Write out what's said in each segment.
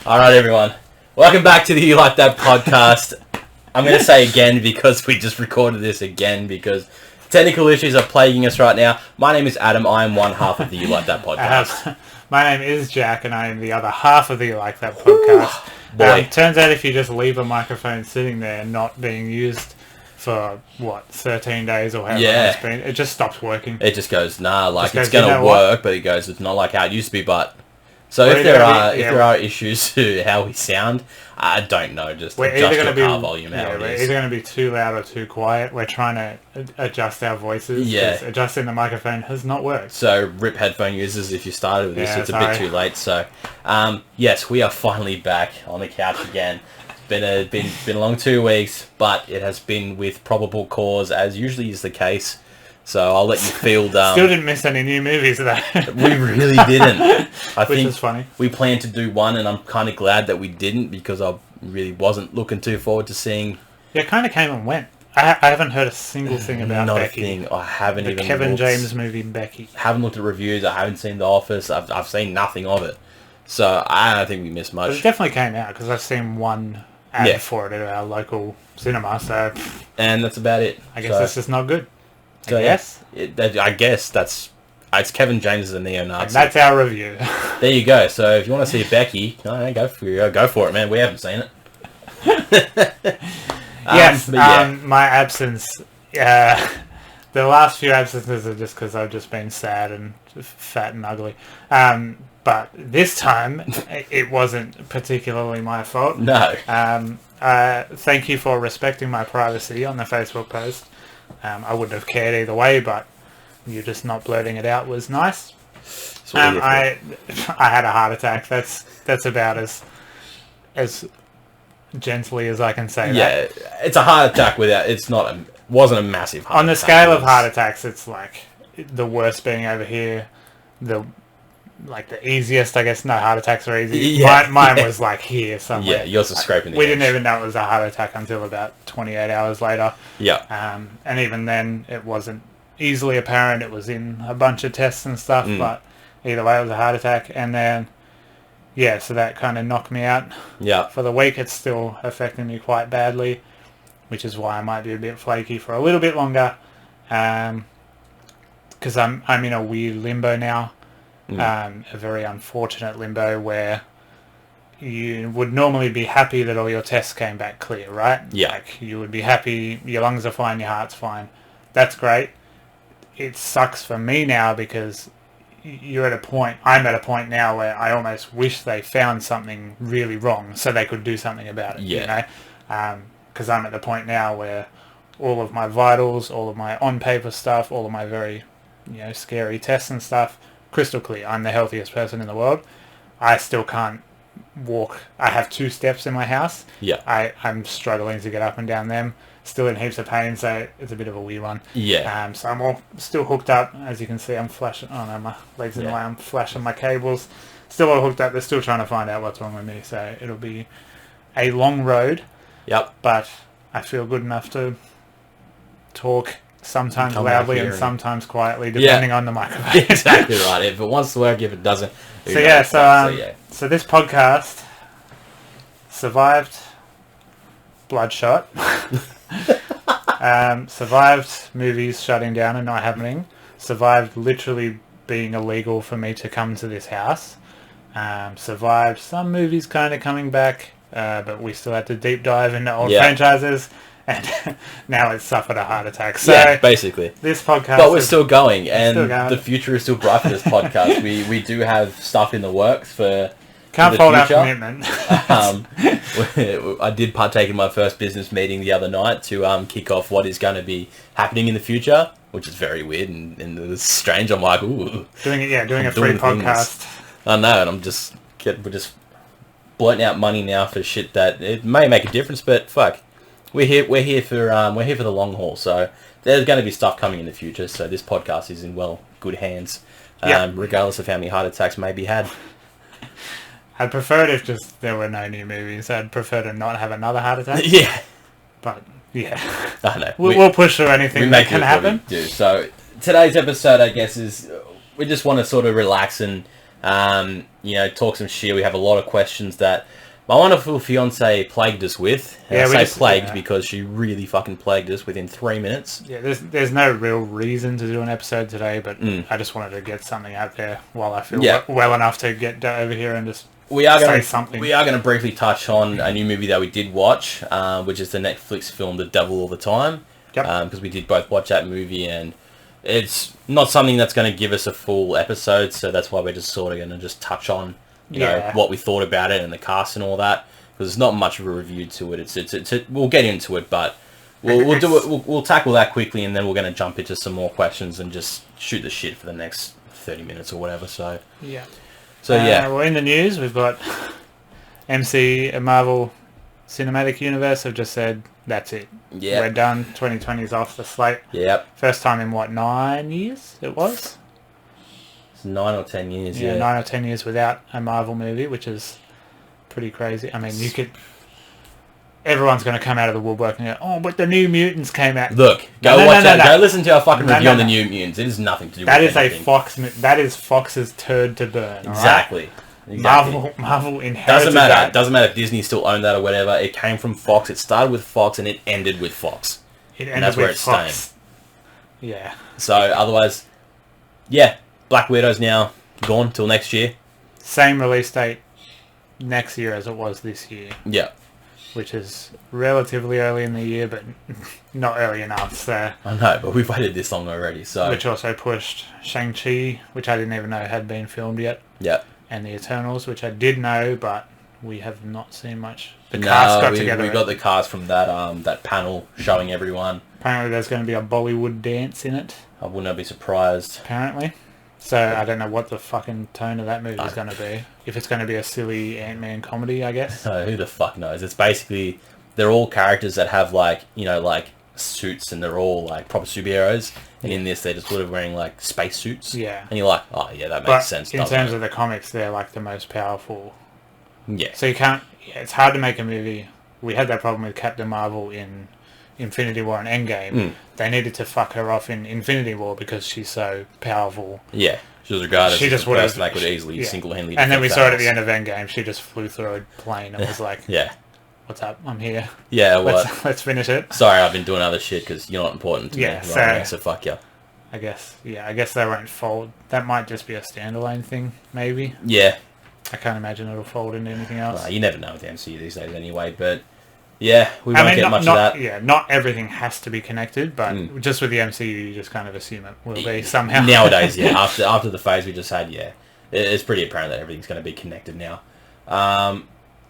All right, everyone. Welcome back to the You Like That podcast. I'm going to say again because we just recorded this again because technical issues are plaguing us right now. My name is Adam. I am one half of the You Like That podcast. My name is Jack, and I am the other half of the You Like That podcast. Turns out if you just leave a microphone sitting there not being used for, 13 days or however long it's been, it just stops working. It just goes, it's going to work, but it goes, it's not like how it used to be, but... So if there are issues to how we sound, I don't know. Just adjust your car volume. We're either going to be too loud or too quiet. We're trying to adjust our voices. Yeah, adjusting the microphone has not worked. So rip headphone users, if you started with this, it's a bit too late. So, yes, we are finally back on the couch again. It's been a long 2 weeks, but it has been with probable cause, as usually is the case. So I'll let you field... Still didn't miss any new movies though. We really didn't. Which is funny. We planned to do one, and I'm kind of glad that we didn't because I really wasn't looking too forward to seeing... Yeah, it kind of came and went. I haven't heard a single thing about Becky. Not a thing. I haven't even looked. The Kevin James movie, Becky. Haven't looked at reviews. I haven't seen The Office. I've seen nothing of it. So I don't think we missed much. But it definitely came out because I've seen one ad for it at our local cinema. So, and that's about it. I guess that's just not good. So yes, I guess it's Kevin James as a neo-Nazi. And that's our review. There you go. So if you want to see Becky, go for it, man. We haven't seen it. Yes, my absence. The last few absences are just because I've just been sad and fat and ugly. But this time, it wasn't particularly my fault. No. Thank you for respecting my privacy on the Facebook post. I wouldn't have cared either way, but you just not blurting it out was nice. I had a heart attack. That's about as gently as I can say that. Yeah, it's a heart attack wasn't a massive heart attack. On the scale of heart attacks, it's like the worst being over here. The easiest, I guess. No heart attacks are easy. Yeah. Mine was like here somewhere. Yeah, yours was scraping the We edge. didn't even know it was a heart attack until about 28 hours later. Yeah. And even then, it wasn't easily apparent. It was in a bunch of tests and stuff, but either way, it was a heart attack. And then, so that kind of knocked me out. Yeah. For the week, it's still affecting me quite badly, which is why I might be a bit flaky for a little bit longer. Because I'm in a weird limbo now. A very unfortunate limbo where you would normally be happy that all your tests came back clear, right? Yeah. Like, you would be happy, your lungs are fine, your heart's fine. That's great. It sucks for me now because I'm at a point now where I almost wish they found something really wrong so they could do something about it, you know? Because I'm at the point now where all of my vitals, all of my on-paper stuff, all of my very, scary tests and stuff, crystal clear. I'm the healthiest person in the world. I still can't walk. I have 2 steps in my house. Yeah. I'm struggling to get up and down them. Still in heaps of pain, so it's a bit of a weird one. Yeah. So I'm all still hooked up. As you can see, I'm flashing. Oh no, my legs in the way. I'm flashing my cables. Still all hooked up. They're still trying to find out what's wrong with me. So it'll be a long road. Yep. But I feel good enough to talk. Sometimes loudly and sometimes quietly, depending on the microphone. Exactly right. If it wants to work, if it doesn't. So this podcast survived Bloodshot, survived movies shutting down and not happening, survived literally being illegal for me to come to this house, survived some movies kind of coming back, but we still had to deep dive into old franchises. And now it's suffered a heart attack. So basically. This podcast... But we're still going, and the future is still bright for this podcast. We do have stuff in the works for Can't fold our commitment. I did partake in my first business meeting the other night to kick off what is going to be happening in the future, which is very weird and it's strange. I'm like, ooh. Doing a free podcast. I know, and we're just blowing out money now for shit that it may make a difference, but fuck. We're here for the long haul, so there's going to be stuff coming in the future. So this podcast is in good hands, regardless of how many heart attacks may be had. I'd prefer it if just there were no new movies. I'd prefer to not have another heart attack. Yeah, but I know we'll push through anything that can happen. So today's episode, I guess, is we just want to sort of relax and Talk some shit. We have a lot of questions that my wonderful fiance plagued us with. And Yeah, I we say plagued yeah. because she really fucking plagued us within 3 minutes. Yeah, there's no real reason to do an episode today, but Mm. I just wanted to get something out there while I feel Yeah. well enough to get over here and just We are say going something. to briefly touch on a new movie that we did watch, which is the Netflix film The Devil All the Time. Yep. Because we did both watch that movie, and it's not something that's going to give us a full episode, so that's why we're just sort of going to just touch on, you know, Yeah. what we thought about it and the cast and all that. Because there's not much of a review to it. It's we'll get into it, but we'll do it. We'll tackle that quickly, and then we're going to jump into some more questions and just shoot the shit for the next 30 minutes or whatever. So Yeah. yeah. Well, in the news, we've got MC and Marvel Cinematic Universe have just said that's it. Yeah. We're done. 2020 is off the slate. Yep. First time in what, 9 years? It was. It's 9 or 10 years. Yeah, Yeah. 9 or 10 years without a Marvel movie, which is pretty crazy. I mean, you could. Everyone's going to come out of the woodwork and go, "Oh, but the New Mutants came out." Look, go No, no, watch no, that. no. Go listen to our fucking No, review no, on the no. New Mutants. It has nothing to do That with is a anything. Fox. That is Fox's turd to burn. all right? Exactly. Marvel inherited Doesn't matter. that. It doesn't matter if Disney still owned that or whatever. It came from Fox. It started with Fox and it ended with Fox. It And that's ended where with it's Fox. staying. Yeah. So otherwise, yeah, Black Widow's now gone till next year. Same release date next year as it was this year, Yeah, which is relatively early in the year, but not early enough. So, I know, but we've waited this long already. So which also pushed Shang-Chi, which I didn't even know had been filmed yet, yeah, and The Eternals, which I did know, but we have not seen much. The cast got together. we got the cast from that panel showing everyone. Apparently, there's going to be a Bollywood dance in it. I would not be surprised. Apparently. So I don't know what the fucking tone of that movie is going to be. If it's going to be a silly Ant-Man comedy, I guess. Who the fuck knows? It's basically they're all characters that have like suits and they're all like proper superheroes. And in this, they're just sort of wearing like space suits. Yeah. And you're like, oh yeah, that But makes sense. in doesn't terms it? of the comics, they're like the most powerful. Yeah. So you can't. Yeah, it's hard to make a movie. We had that problem with Captain Marvel in Infinity War and Endgame. Mm. They needed to fuck her off in Infinity War because she's so powerful. Yeah. She was regarded She as just the would've- person that could easily yeah. single-handedly And then we defeat saw it at the Thanos. end of Endgame. She just flew through a plane and was like, Yeah. "What's up? I'm here. Yeah, what? Let's finish it." Sorry, I've been doing other shit because you're not important to Yeah, me. so- Right now, so fuck you. I guess. Yeah, I guess they won't fold. That might just be a standalone thing. Maybe. Yeah. I can't imagine it'll fold into anything else. You never know with the MCU these days anyway, but yeah, we won't get much of that. Yeah, not everything has to be connected, but just with the MCU, you just kind of assume it will be somehow. Nowadays, yeah. After the phase we just had, yeah, it's pretty apparent that everything's going to be connected now.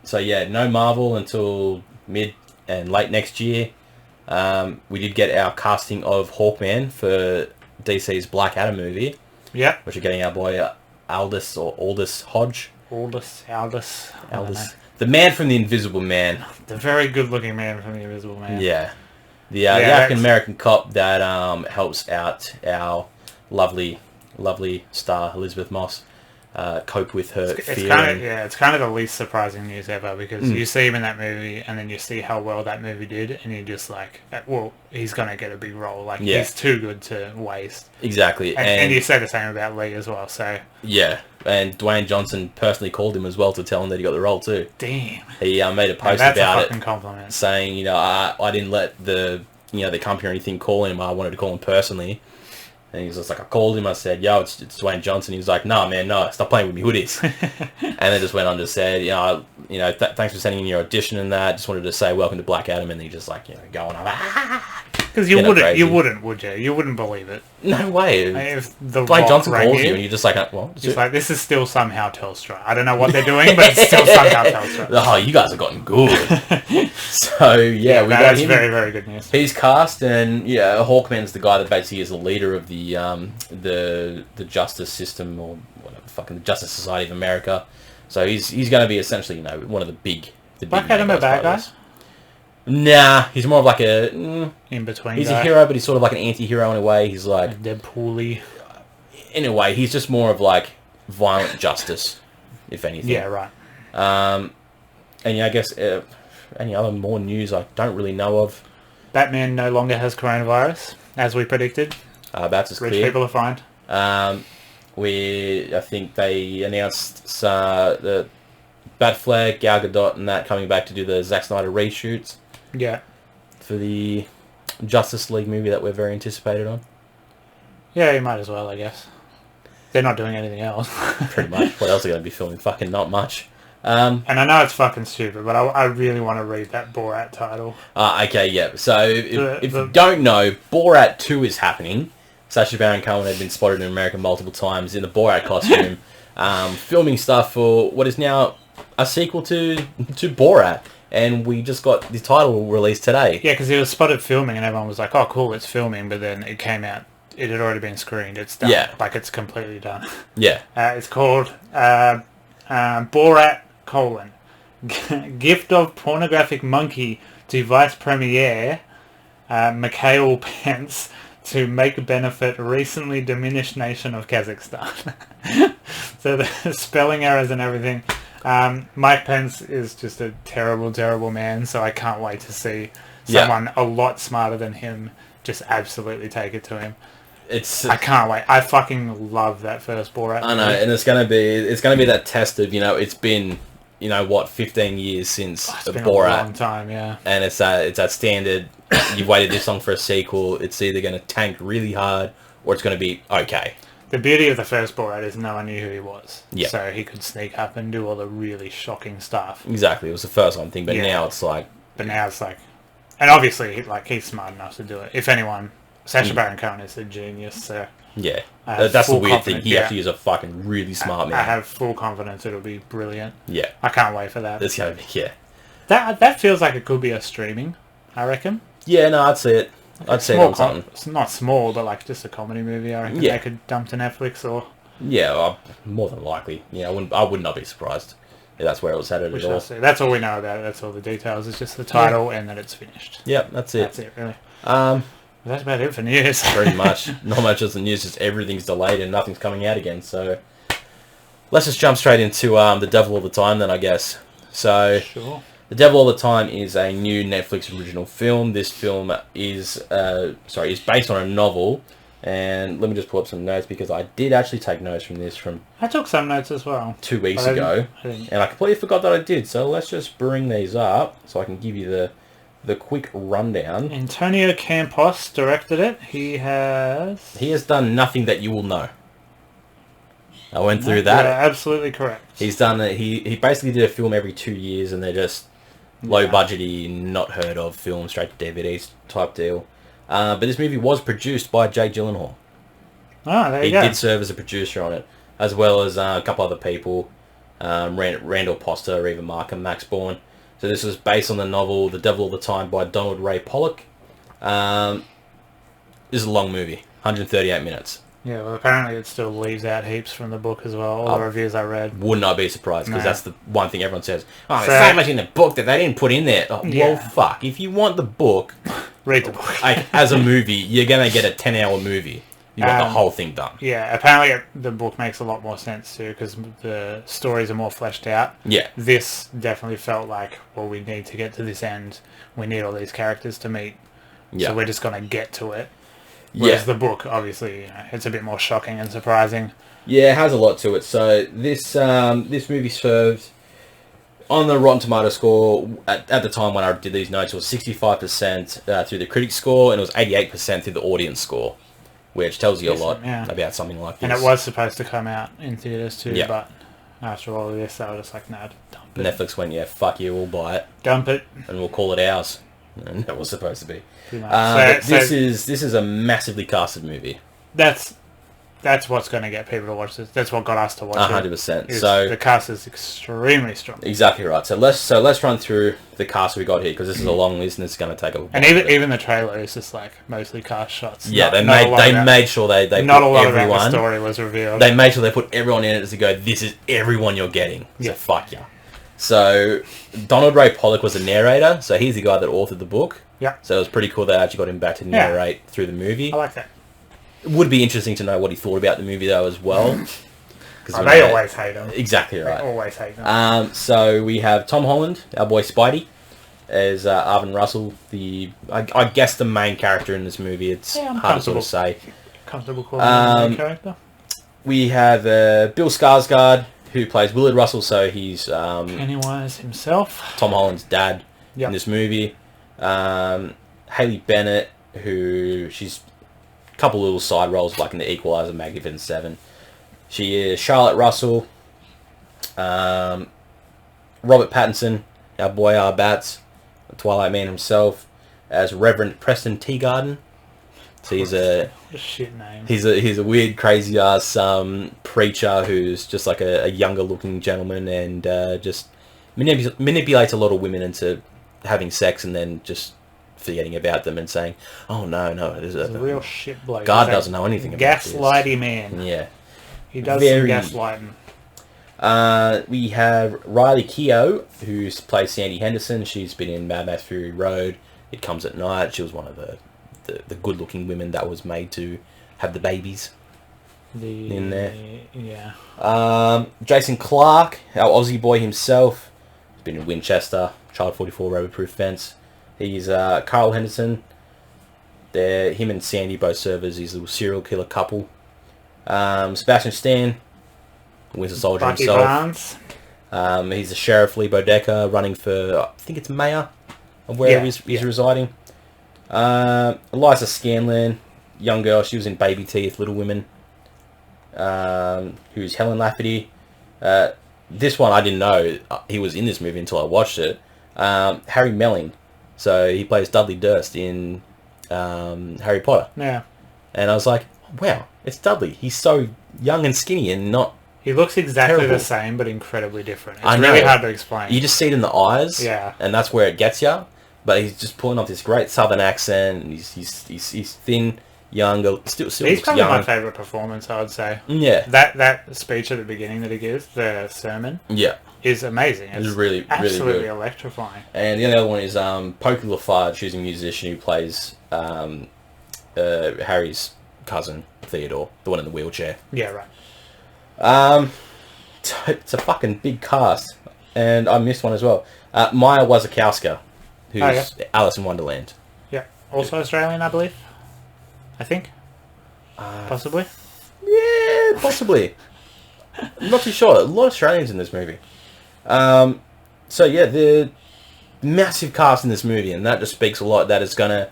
So yeah, no Marvel until mid and late next year. We did get our casting of Hawkman for DC's Black Adam movie, Yep. which are getting our boy Aldous Hodge. Aldous. I don't know. Aldous, the man from the Invisible Man. The very good-looking man from The Invisible Man. Yeah, the that's- African American cop that helps out our lovely star Elizabeth Moss cope with her It's fear. kind and- of it's kind of the least surprising news ever because you see him in that movie and then you see how well that movie did and you're just like, well, he's gonna get a big role. Like Yeah. he's too good to waste. Exactly, And you say the same about Lee as well. So yeah, and Dwayne Johnson personally called him as well to tell him that he got the role too. damn, He made a post that's a about fucking it, compliment. saying, I didn't let the company or anything call him. I wanted to call him personally. And he was just like, I called him. I said, "Yo, it's Dwayne Johnson." He was like, "Nah, man, no, stop playing with me hoodies." And then just went on to say, thanks for sending in your audition and that. Just wanted to say welcome to Black Adam, and then he just like going on. Because you You know, wouldn't, crazy. you wouldn't, would you? You wouldn't believe it. No way. If the Dwayne Rock Johnson rang calls you, and you're just like, well, it's like, this is still somehow Telstra. I don't know what they're doing, but it's still somehow Telstra. oh, you guys have gotten good. So yeah, we got that's him. very, very good news. He's cast, and yeah, Hawkman's the guy that basically is the leader of the justice system or whatever, fucking the Justice Society of America. So he's going to be essentially one of the big Black Adam a bad guy? Nah, he's more of like a In between, he's guy. a hero, but he's sort of like an anti-hero in a way. He's like Deadpool-y. in a way he's just more of like violent justice, if anything. Yeah, right. And yeah, I guess any other more news I don't really know of. Batman no longer has coronavirus, as we predicted. That's just Rich clear. people are fine. I think they announced the Batfleck, Gal Gadot, and that coming back to do the Zack Snyder reshoots Yeah. for the Justice League movie that we're very anticipated on. Yeah, you might as well, I guess. They're not doing anything else. Pretty much. What else are they going to be filming? Fucking not much. And I know it's fucking stupid, but I really want to read that Borat title. Okay, yeah. So, if you don't know, Borat 2 is happening. Sacha Baron Cohen had been spotted in America multiple times in the Borat costume, filming stuff for what is now a sequel to Borat. And we just got the title released today. Yeah, because he was spotted filming and everyone was like, oh, cool, it's filming, but then it came out. It had already been screened. It's done. Yeah. Like, it's completely done. Yeah. It's called Borat, Gift of Pornographic Monkey to Vice Premier Mikhail Pence to make benefit recently diminished nation of Kazakhstan. So the spelling errors and everything. Mike Pence is just a terrible, terrible man, so I can't wait to see someone a lot smarter than him just absolutely take it to him. I can't wait. I fucking love that first Borat. I know, and it's gonna be that test of, it's been 15 years since It's been Borat. a long time, yeah. And it's that standard. You've waited this long for a sequel. It's either gonna tank really hard or it's gonna be okay. The beauty of the first Borat is no one knew who he was. Yeah. So he could sneak up and do all the really shocking stuff. Exactly, it was the first one thing, but Yeah. now it's like. But now it's like, and obviously, he's smart enough to do it. If anyone, Sacha Baron Cohen is a genius. So Yeah, I have that's the full weird thing. confidence, He yeah. actually is a fucking really smart man. I have full confidence it'll be brilliant. Yeah, I can't wait for that. it's gonna be That feels like it could be a streaming. I reckon. Yeah, no, I'd see it. I'd see it on something. It's not small, but like just a comedy movie. I reckon Yeah. they could dump to Netflix or. Yeah, well, more than likely. Yeah, I would not be surprised if that's where it was headed We at shall all. see. That's all we know about it. That's all the details. It's just the title and that it's finished. Yep, that's it. That's it, really. That's about it for news. Pretty much. Not much else in the news, just everything's delayed and nothing's coming out again. So let's just jump straight into The Devil All the Time then, I guess. So Sure. The Devil All the Time is a new Netflix original film. This film is based on a novel. And let me just pull up some notes because I did actually take notes from this from I took some notes as well. 2 weeks I ago. didn't- And I completely forgot that I did. So let's just bring these up so I can give you the quick rundown. Antonio Campos directed it. He has... He has done nothing that you will know. I went through that. Yeah, absolutely correct. He's done it. He basically did a film every 2 years, and they're just low budgety, not heard of film, straight to DVDs type deal. But this movie was produced by Jake Gyllenhaal. Oh, there He you go. did serve as a producer on it, as well as a couple other people, Randall Poster, Reva Markham, Max Bourne. So this was based on the novel The Devil All the Time by Donald Ray Pollock. This is a long movie, 138 minutes. Yeah, well, apparently it still leaves out heaps from the book as well. All the reviews I read. Would not be surprised, because No. that's the one thing everyone says. Oh, So- there's so much in the book that they didn't put in there. Oh, Yeah. well, fuck. If you want the book, Read the book. as a movie, you're going to get a 10-hour movie. You want the whole thing done. Yeah, apparently the book makes a lot more sense too because the stories are more fleshed out. Yeah. This definitely felt like, well, we need to get to this end. We need all these characters to meet. Yeah. So we're just going to get to it. Whereas the book, obviously, it's a bit more shocking and surprising. Yeah, it has a lot to it. So this movie served on the Rotten Tomato score at the time when I did these notes. It was 65% through the critic score, and it was 88% through the audience score, which tells you a lot about something like this. And it was supposed to come out in theaters too, Yeah. but after all of this, they were just like, nah, dump it. Netflix went, yeah, fuck you, we'll buy it, Dump it. and we'll call it ours. And that was supposed to be. Pretty much. But So this is a massively casted movie. that's what's going to get people to watch this. That's what got us to watch 100%. it. is So the cast is extremely strong. exactly right. So let's run through the cast we got here, because this is a long list and it's going to take a while. And even the trailer is just like mostly cast shots. Yeah, Not- they not a lot about- made sure they not put a lot about the everyone. story was revealed. They made sure they put everyone in it to go, this is everyone you're getting. So Yeah. fuck yeah. So Donald Ray Pollock was the narrator, so he's the guy that authored the book. Yeah. So it was pretty cool they actually got him back to Yeah. narrate through the movie. I like that. It would be interesting to know what he thought about the movie though as well. 'Cause Oh, we they know- always hate them. Exactly They right. always hate them. So we have Tom Holland, our boy Spidey, as Arvin Russell, I guess the main character in this movie. It's Yeah, I'm hard to sort comfortable. of say. Comfortable calling him the main character. We have Bill Skarsgård, who plays Willard Russell, so he's Pennywise himself. Tom Holland's dad Yep. in this movie. Haley Bennett, who she's a couple little side roles like in The Equalizer, Magnificent Seven. She is Charlotte Russell. Robert Pattinson, our boy our Bats, the Twilight Man himself, as Reverend Preston Teagarden. So he's a shit name. he's a weird, crazy ass preacher who's just like a younger looking gentleman and just manipulates a lot of women into having sex and then just forgetting about them and saying, "Oh no, He's a real shit bloke. God doesn't know anything about this." Gaslighty man. Yeah, He does Very- some gaslighting. we have Riley Keough, who plays Sandy Henderson. She's been in Mad Max Fury Road, It Comes at Night. She was one of the good-looking women that was made to have the babies in there. Yeah. Jason Clarke, our Aussie boy himself, has been in Winchester, Child 44, Rabbit Proof Fence. He's Carl Henderson. Him and Sandy both serve as his little serial killer couple. Sebastian Stan, Winter Soldier Bucky himself. Barnes. He's the Sheriff Lee Bodecker running for, I think it's mayor of wherever he's residing. Eliza Scanlan, young girl, she was in Baby Teeth, Little Women. Who's Helen Lafferty. This one I didn't know he was in this movie until I watched it. Harry Melling. So he plays Dudley Durst in Harry Potter. Yeah. And I was like, wow, it's Dudley. He's so young and skinny and not... He looks exactly Terrible. the same, but incredibly different. It's I know. really hard to explain. You just see it in the eyes. Yeah. And that's where it gets you. But he's just pulling off this great southern accent. And he's thin, young, still He's looks probably young. my favourite performance, I would say. Yeah. That speech at the beginning that he gives, the sermon, Yeah. is amazing. It's really absolutely good. electrifying. And the other one is Pokey Lafarge, who's a musician who plays Harry's cousin, Theodore, the one in the wheelchair. Yeah, right. It's a fucking big cast. And I missed one as well. Maya Wasikowska, who's Alice in Wonderland. Yeah. Also Australian, I believe. I think. Possibly. Yeah, possibly. I'm not too sure. A lot of Australians in this movie. So yeah, the massive cast in this movie, and that just speaks a lot. That it's going to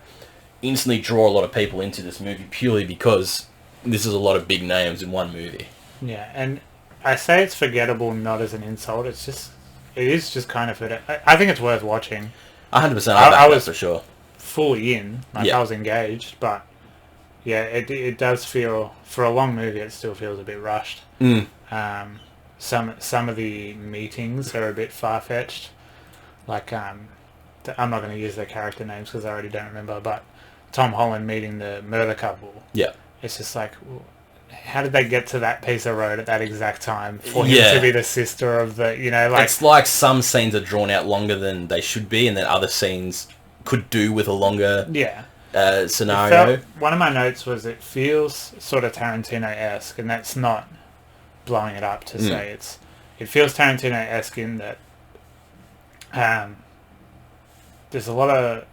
instantly draw a lot of people into this movie purely because this is a lot of big names in one movie. Yeah, and I say it's forgettable not as an insult. It is just kind of... I think it's worth watching. 100%. I was for sure. fully in. Like, Yeah. I was engaged, but yeah, it does feel... For a long movie, it still feels a bit rushed. Mm. Some of the meetings are a bit far-fetched. Like, I'm not going to use their character names because I already don't remember, but Tom Holland meeting the murder couple. Yeah. It's just like, how did they get to that piece of road at that exact time for him Yeah. to be the sister of the, like... It's like some scenes are drawn out longer than they should be, and then other scenes could do with a longer Yeah. scenario. One of my notes was it feels sort of Tarantino-esque, and that's not blowing it up to say it feels Tarantino-esque in that there's a lot of...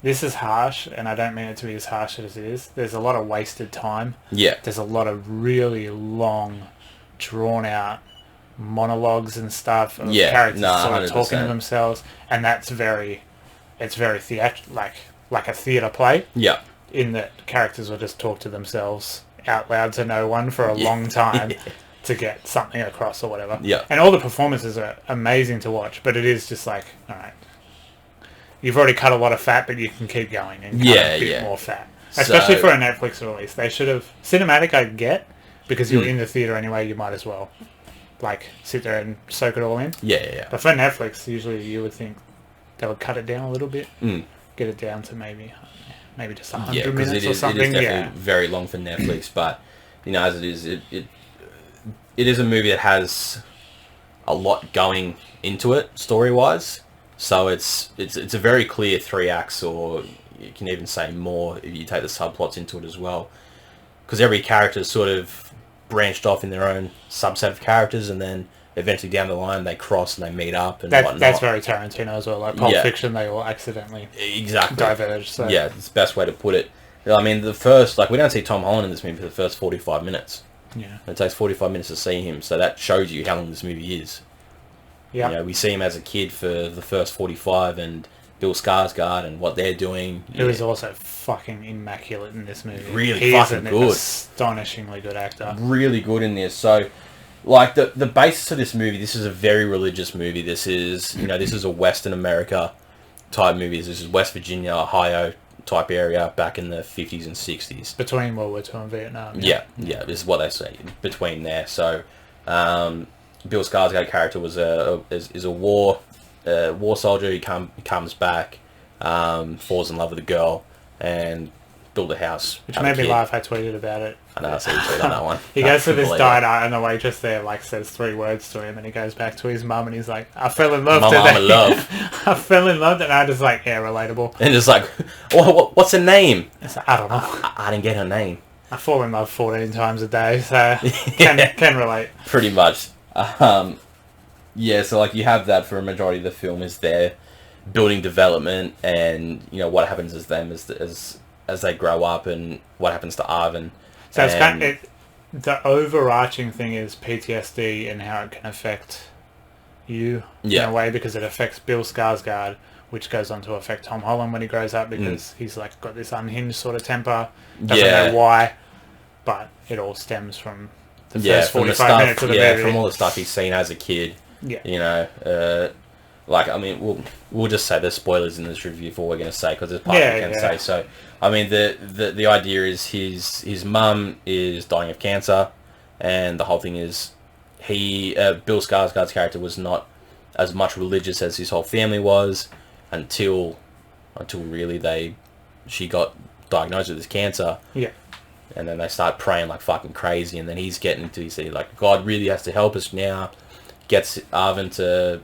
This is harsh, and I don't mean it to be as harsh as it is. There's a lot of wasted time. Yeah. There's a lot of really long, drawn-out monologues and stuff of characters sort of talking to 100%. themselves, and it's very theatrical, like a theatre play, Yeah. in that characters will just talk to themselves out loud to no one for a long time to get something across or whatever. Yeah. And all the performances are amazing to watch, but it is just like, all right, you've already cut a lot of fat, but you can keep going and cut a bit more fat. Especially for a Netflix release. They should have... Cinematic I get, because you're in the theatre anyway, you might as well sit there and soak it all in. Yeah. But for Netflix, usually you would think they would cut it down a little bit, get it down to maybe just 100 minutes or something. It is definitely very long for Netflix, but as it is, it is a movie that has a lot going into it story-wise. So it's a very clear 3 acts, or you can even say more if you take the subplots into it as well, because every character is sort of branched off in their own subset of characters, and then eventually down the line they cross and they meet up and whatnot. That's very Tarantino as well. Like Pulp Fiction, they all accidentally diverge. So. Yeah, it's the best way to put it. I mean, the first, we don't see Tom Holland in this movie for the first 45 minutes. Yeah. It takes 45 minutes to see him, so that shows you how long this movie is. Yeah. You know, we see him as a kid for the first 45, and Bill Skarsgård and what they're doing. He was also fucking immaculate in this movie. Really he fucking is an good. astonishingly good actor. Really good in this. So, like, the basis of this movie, this is a very religious movie. This is, you know, this is a Western America type movie. This is West Virginia, Ohio type area back in the 50s and 60s. Between World War II and Vietnam. Yeah, this is what they say between there. So, Bill Skarsgård character was is a war soldier. He comes back, falls in love with a girl, and build a house. Which made me laugh. I tweeted about it. I know, I see you tweet on that one. He goes to this diner and the waitress there like says 3 words to him, and he goes back to his mum and he's like, I fell in love My today. mama love. I fell in love, and I just like, yeah, relatable. And just like, what's her name? It's like, I don't know. I didn't get her name. I fall in love 14 times a day, so can relate. Pretty much. Yeah, so like you have that for a majority of the film is their building development, and you know what happens as them as they grow up, and what happens to Arvin. So it's kind of, the overarching thing is PTSD and how it can affect you in a way, because it affects Bill Skarsgård, which goes on to affect Tom Holland when he grows up, because he's like got this unhinged sort of temper, doesn't know why, but it all stems from the first 45 minutes of the movie. From all the stuff he's seen as a kid. Yeah. You know, like, I mean, we'll just say there's spoilers in this review for what we're going to say, because there's part we can say. So, I mean, the idea is his mum is dying of cancer, and the whole thing is Bill Skarsgård's character was not as much religious as his whole family was until really she got diagnosed with this cancer. Yeah. And then they start praying like fucking crazy, and then he's getting into his like, God really has to help us now. Gets Arvin to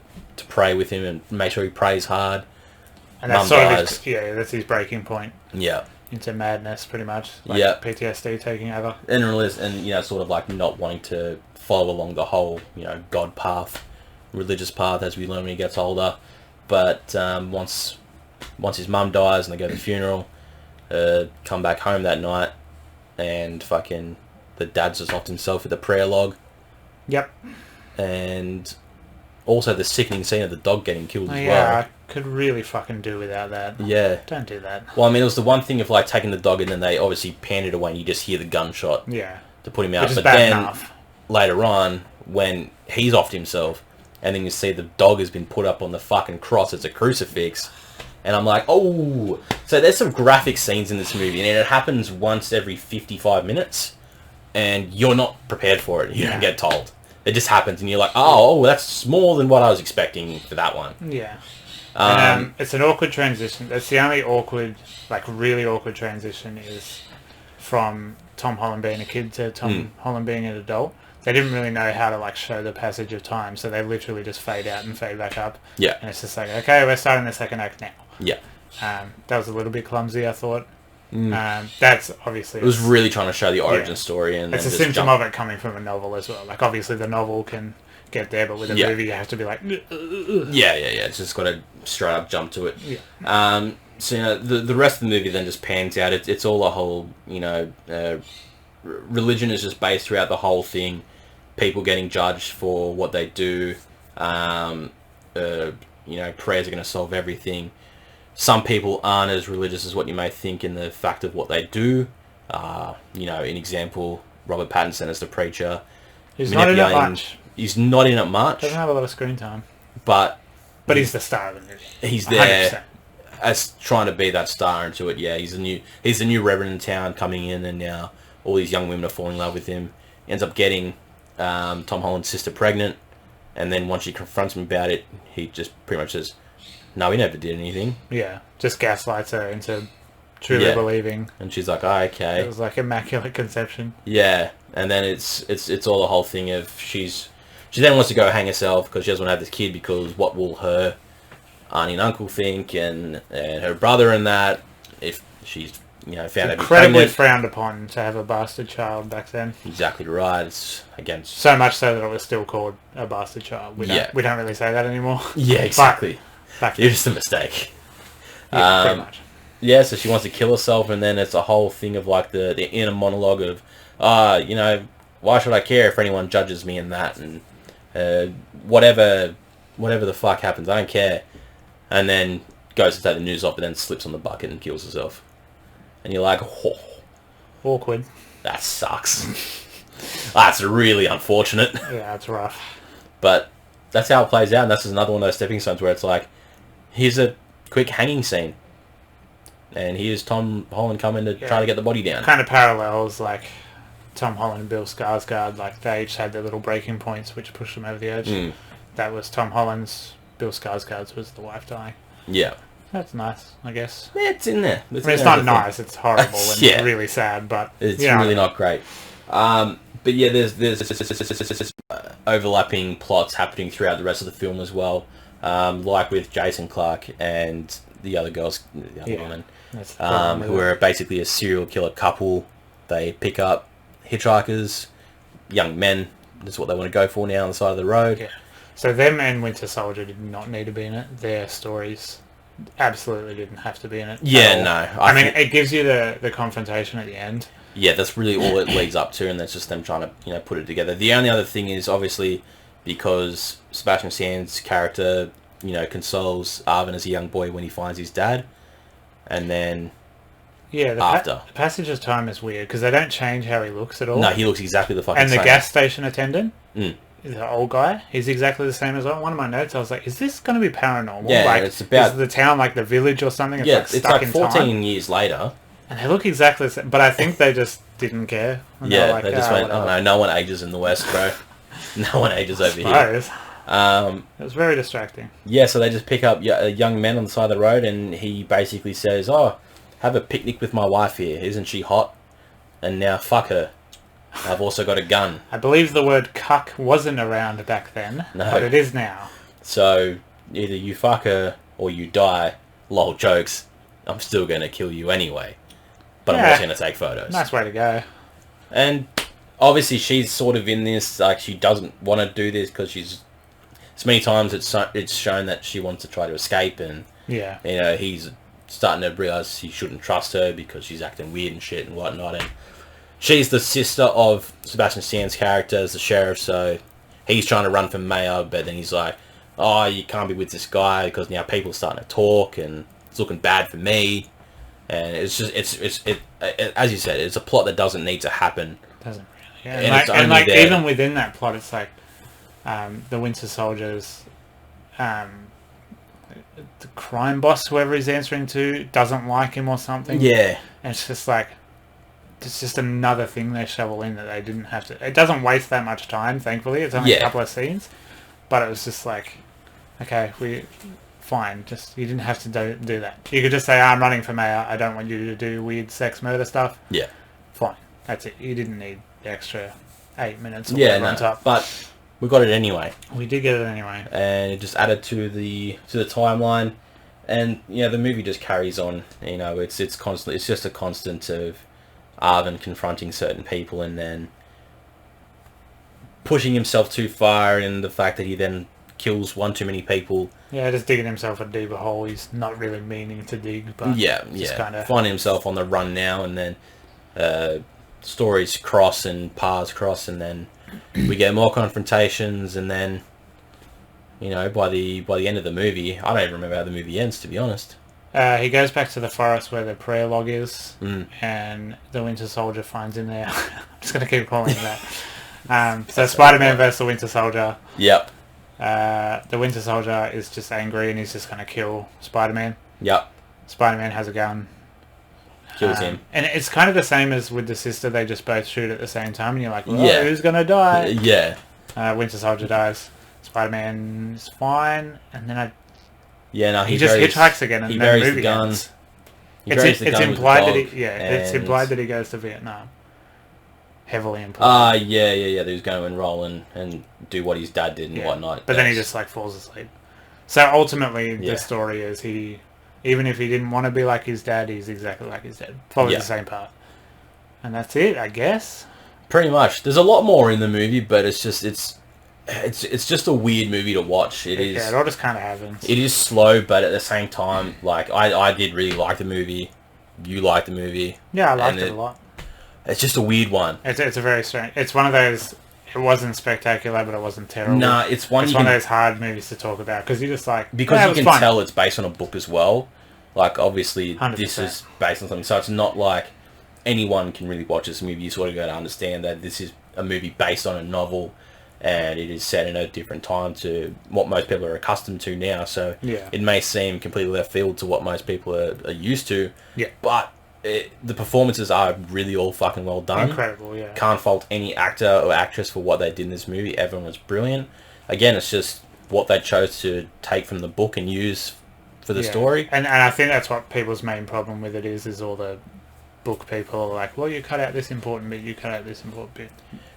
pray with him and make sure he prays hard. And that's sort of that's his breaking point. Yeah. Into madness, pretty much. Like PTSD taking over. And you know, sort of like not wanting to follow along the whole, you know, God path, religious path, as we learn when he gets older. But once his mum dies and they go to the funeral, come back home that night, and fucking the dad's just knocked himself with a prayer log. Yep. And also the sickening scene of the dog getting killed as well. Yeah, I could really fucking do without that. Yeah. Don't do that. Well, I mean, it was the one thing of like taking the dog, and then they obviously panned it away and you just hear the gunshot. Yeah. To put him out. Which is but bad then enough. Later on, when he's offed himself, and then you see the dog has been put up on the fucking cross as a crucifix, and I'm like, oh. So there's some graphic scenes in this movie, and it happens once every 55 minutes, and you're not prepared for it. You don't get told. It just happens, and you're like, oh, that's more than what I was expecting for that one. Yeah. It's an awkward transition. That's the only really awkward transition is from Tom Holland being a kid to Tom Holland being an adult. They didn't really know how to like show the passage of time, so they literally just fade out and fade back up. Yeah. And it's just like, okay, we're starting the second act now. Yeah. That was a little bit clumsy, I thought. That's obviously... It was really trying to show the origin story. And it's a symptom of it coming from a novel as well. Like, obviously the novel can get there, but with a movie you have to be like... Yeah. It's just got to straight up jump to it. Yeah. So, you know, the rest of the movie then just pans out. It's all a whole, you know... religion is just based throughout the whole thing. People getting judged for what they do. You know, prayers are going to solve everything. Some people aren't as religious as what you may think in the fact of what they do. You know, an example, Robert Pattinson as the preacher. He's not in it much. He's not in it much. Doesn't have a lot of screen time. But he's the star of the movie. He's there 100%. As trying to be that star into it. Yeah, he's the new reverend in town coming in, and now all these young women are falling in love with him. He ends up getting Tom Holland's sister pregnant, and then once she confronts him about it, he just pretty much says, no, he never did anything. Yeah, just gaslights her into truly believing. And she's like, oh, okay. It was like immaculate conception. Yeah, and then it's all the whole thing of she then wants to go hang herself because she doesn't want to have this kid, because what will her auntie and uncle think, and her brother and that, if she's, you know, found out incredibly frowned upon to have a bastard child back then. Exactly right. It's against so much so that it was still called a bastard child. We don't really say that anymore. Yeah, exactly. You're just a mistake. Yeah, pretty much. Yeah, so she wants to kill herself, and then it's a whole thing of like the inner monologue of, you know, why should I care if anyone judges me in that? And whatever the fuck happens, I don't care. And then goes to take the news off, and then slips on the bucket and kills herself. And you're like, oh, Awkward. that sucks. That's really unfortunate. Yeah, it's rough. But that's how it plays out, and that's another one of those stepping stones where it's like, here's a quick hanging scene. And here's Tom Holland coming to try to get the body down. Kind of parallels, like Tom Holland and Bill Skarsgård, like they each had their little breaking points which pushed them over the edge. That was Tom Holland's. Bill Skarsgård's was the wife dying. Yeah. That's nice, I guess. Yeah, it's in there. It's not nice, it's horrible and Yeah. really sad, but... It's really not great. But yeah, there's overlapping plots happening throughout the rest of the film as well. Like with Jason Clarke and the other girls, the other woman, who are basically a serial killer couple. They pick up hitchhikers, young men. That's what they want to go for now on the side of the road. Yeah. So them and Winter Soldier did not need to be in it. Their stories absolutely didn't have to be in it. Yeah, no. I mean, it gives you the confrontation at the end. Yeah, that's really all it leads up to, and that's just them trying to, put it together. The only other thing is, obviously, because Sebastian Stan's character, consoles Arvin as a young boy when he finds his dad, and then the passage of time is weird, because they don't change how he looks at all. No, he looks exactly the fucking same. And same. the gas station attendant, the old guy, he's exactly the same as well. One of my notes, I was like, is this going to be paranormal? Yeah, like, it's about... Is the town like the village or something? It's like 14 years later. And they look exactly the same, but I think they just didn't care. And they just went, whatever. No one ages in the West, bro. No one ages over here. It was very distracting. Yeah, so they just pick up a young man on the side of the road, and he basically says, have a picnic with my wife here. Isn't she hot? And now fuck her. I've also got a gun. I believe the word cuck wasn't around back then, but it is now. So either you fuck her or you die. Lol, jokes. I'm still going to kill you anyway. But I'm also going to take photos. Nice way to go. And obviously she's sort of in this, like she doesn't want to do this because she's... So many times it's shown that she wants to try to escape, and he's starting to realise he shouldn't trust her because she's acting weird and shit and whatnot. And she's the sister of Sebastian Stan's character as the sheriff, so he's trying to run for mayor, but then he's like, you can't be with this guy because now people are starting to talk and it's looking bad for me. And it's just, it as you said, it's a plot that doesn't need to happen. Doesn't really. Yeah. And even within that plot, it's like the Winter Soldier's the crime boss, whoever he's answering to, doesn't like him or something. Yeah. And it's just like, it's just another thing they shovel in that they didn't have to. It doesn't waste that much time, thankfully. It's only a couple of scenes. But it was just like, okay, fine. Just, you didn't have to do that. You could just say, I'm running for mayor. I don't want you to do weird sex murder stuff. Yeah. Fine. That's it. You didn't need the extra 8 minutes on top. But we got it anyway. We did get it anyway. And it just added to the timeline. And, the movie just carries on. It's constant. It's just a constant of Arvin confronting certain people and then pushing himself too far, and the fact that he then kills one too many people. Yeah, just digging himself a deeper hole he's not really meaning to dig, but finding himself on the run now, and then stories cross and paths cross, and then we get more confrontations, and then by the end of the movie, I don't even remember how the movie ends, to be honest. He goes back to the forest where the prayer log is, and the Winter Soldier finds him there. I'm just going to keep calling him that. So Spider-Man versus the Winter Soldier. Yep. The Winter Soldier is just angry and he's just going to kill Spider-Man. Yep. Spider-Man has a gun. Kills him. And it's kind of the same as with the sister. They just both shoot at the same time, and you're like, who's going to die? Yeah. Winter Soldier dies. Spider-Man's fine, and then he just hitchhikes again, and he then buries the guns. It's implied that it's implied that he goes to Vietnam. Heavily implied. Yeah. That he was going to enroll and do what his dad did and whatnot. But then he just falls asleep. So ultimately, the story is even if he didn't want to be like his dad, he's exactly like his dad. Follows the same path, and that's it, I guess. Pretty much. There's a lot more in the movie, but it's just a weird movie to watch. It is. Yeah, it all just kind of happens. It is slow, but at the same time, I did really like the movie. You liked the movie. Yeah, I liked it a lot. It's just a weird one. It's a very strange. It's one of those. It wasn't spectacular, but it wasn't terrible. Nah, it's one It's you one of can, those hard movies to talk about because you're just like because yeah, it you was can fun. tell it's based on a book as well. Like, obviously, 100%. this is based on something, so it's not like anyone can really watch this movie. You sort of got to understand that this is a movie based on a novel, and it is set in a different time to what most people are accustomed to now. So Yeah. it may seem completely left field to what most people are used to. Yeah. But the performances are really all fucking well done. Incredible, yeah. Can't fault any actor or actress for what they did in this movie. Everyone was brilliant. Again, it's just what they chose to take from the book and use for the Yeah. story. And I think that's what people's main problem with it is all the book people are like, well, you cut out this important bit, you cut out this important bit.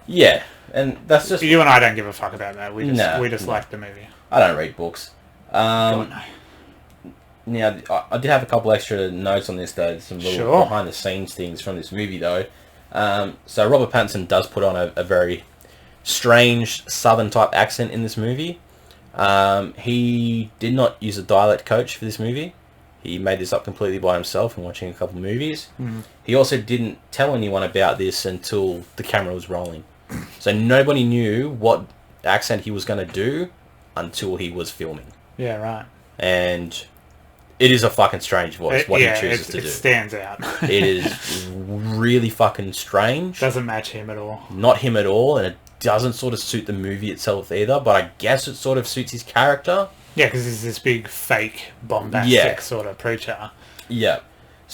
Yeah, and that's just... You and I don't give a fuck about that. We just No. like the movie. I don't read books. God, no. Now, I did have a couple extra notes on this, though. Some little Sure. behind-the-scenes things from this movie, though. So Robert Pattinson does put on a very strange Southern-type accent in this movie. He did not use a dialect coach for this movie. He made this up completely by himself and watching a couple of movies. Mm. He also didn't tell anyone about this until the camera was rolling. So nobody knew what accent he was going to do until he was filming. Yeah, right. And it is a fucking strange voice, what he chooses to it do. stands out. It is really fucking strange. Doesn't match him at all. Not him at all, and it doesn't sort of suit the movie itself either, but I guess it sort of suits his character. Yeah, because he's this big, fake, bombastic sort of preacher. Yeah.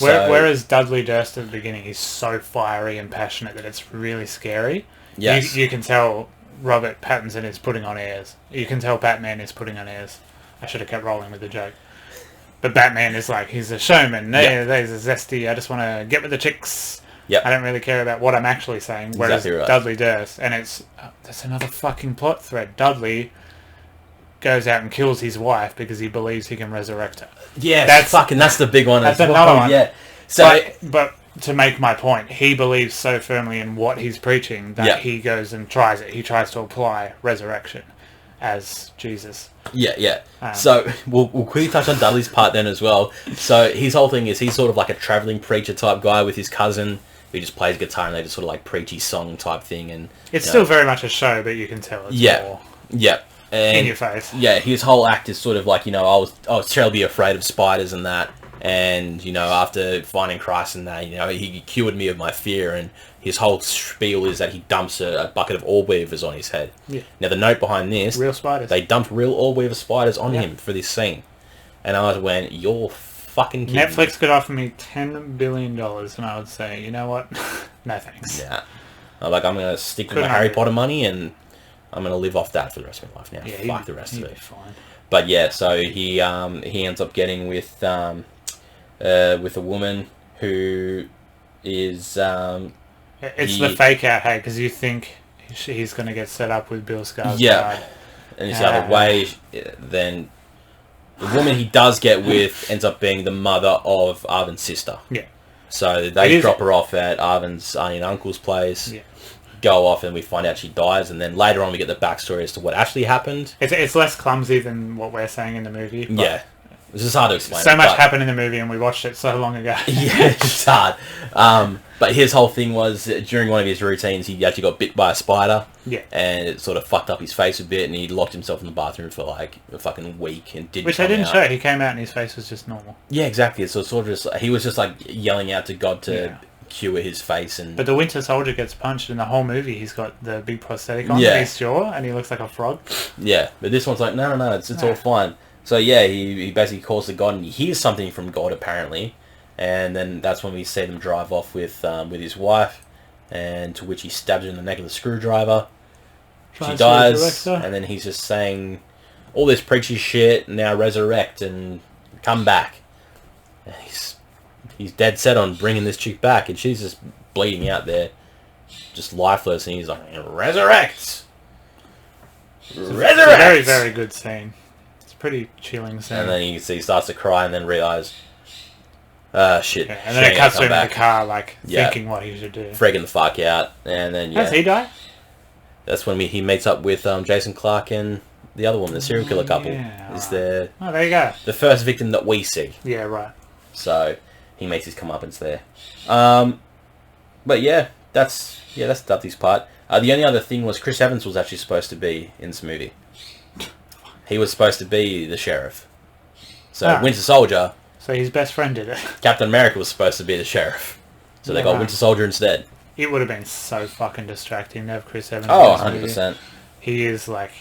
Whereas Dudley Durst at the beginning, he's so fiery and passionate that it's really scary. Yes. You can tell Robert Pattinson is putting on airs. You can tell Batman is putting on airs. I should have kept rolling with the joke. But Batman is like, he's a showman. Yeah. There's a zesty. I just want to get with the chicks. Yep. I don't really care about what I'm actually saying. Whereas Exactly right. Dudley Durst, and that's another fucking plot thread. Dudley goes out and kills his wife because he believes he can resurrect her. Yeah, That's- that's the big one that's as well. another one. Yeah. So But to make my point, he believes so firmly in what he's preaching that Yeah. he goes and tries it. He tries to apply resurrection as Jesus. Yeah. So we'll quickly touch on Dudley's part then as well. So his whole thing is he's sort of like a traveling preacher type guy with his cousin who just plays guitar and they just sort of like preachy song type thing. And It's still very much a show, but you can tell it's more yeah. And in your face. yeah, his whole act is sort of like, I was terribly afraid of spiders and that. And, after finding Christ and that, he cured me of my fear. And his whole spiel is that he dumps a bucket of orb weavers on his head. Yeah. Now, the note behind this, Real spiders. they dumped real orb weaver spiders on Yeah. him for this scene. And I went, you're fucking kidding me. Netflix could offer me $10 billion and I would say, you know what? No thanks. Yeah. I'm going to stick with Couldn't my Harry agree. Potter money and I'm going to live off that for the rest of my life now. Yeah, Fuck the rest of he'd it. be fine. But yeah, so he ends up getting with a woman who is It's the fake out, hey, because you think he's going to get set up with Bill Skarsgård. Yeah. and it's the other way. Then the woman he does get with ends up being the mother of Arvin's sister. Yeah. So they drop her off at Arvin's aunt and uncle's place. Yeah. Go off and we find out she dies, and then later on we get the backstory as to what actually happened. It's less clumsy than what we're saying in the movie. but Yeah. It's just hard to explain. So much but- happened in the movie and we watched it so long ago. Yeah, it's hard. But his whole thing was during one of his routines, he actually got bit by a spider. Yeah. And it sort of fucked up his face a bit, and he locked himself in the bathroom for like a fucking week and didn't. Which they come didn't out. show. He came out and his face was just normal. Yeah, exactly. So it's sort of just he was just like yelling out to God to cure his face, and But the Winter Soldier gets punched in the whole movie. He's got the big prosthetic on Yeah. his jaw and he looks like a frog. yeah. But this one's like no, it's all fine. So yeah, he basically calls to God and he hears something from God apparently, and then that's when we see them drive off with his wife, and to which he stabs her in the neck with a screwdriver. She Tries to dies, resurrect her. and then he's just saying all this preachy shit. Now resurrect and come back. And he's dead set on bringing this chick back, and she's just bleeding out there, just lifeless. And he's like, resurrect, It's a resurrect. very, very good scene. It's a pretty chilling scene. And then he starts to cry, and then realize, shit. Yeah, and then it cuts to him in the car, like, Yeah. thinking what he should do. freaking the fuck out. And then Does he die? that's when he meets up with Jason Clarke and the other woman, the serial killer couple. Yeah, Is right. Oh, there you go. the first victim that we see. Yeah, right. So he makes his comeuppance there. But yeah, that's Dudley's part. The only other thing was Chris Evans was actually supposed to be in this movie. He was supposed to be the sheriff. So Winter Soldier. So his best friend did it. Captain America was supposed to be the sheriff. So they got Winter Soldier instead. It would have been so fucking distracting to have Chris Evans. Oh, 100%. He is like...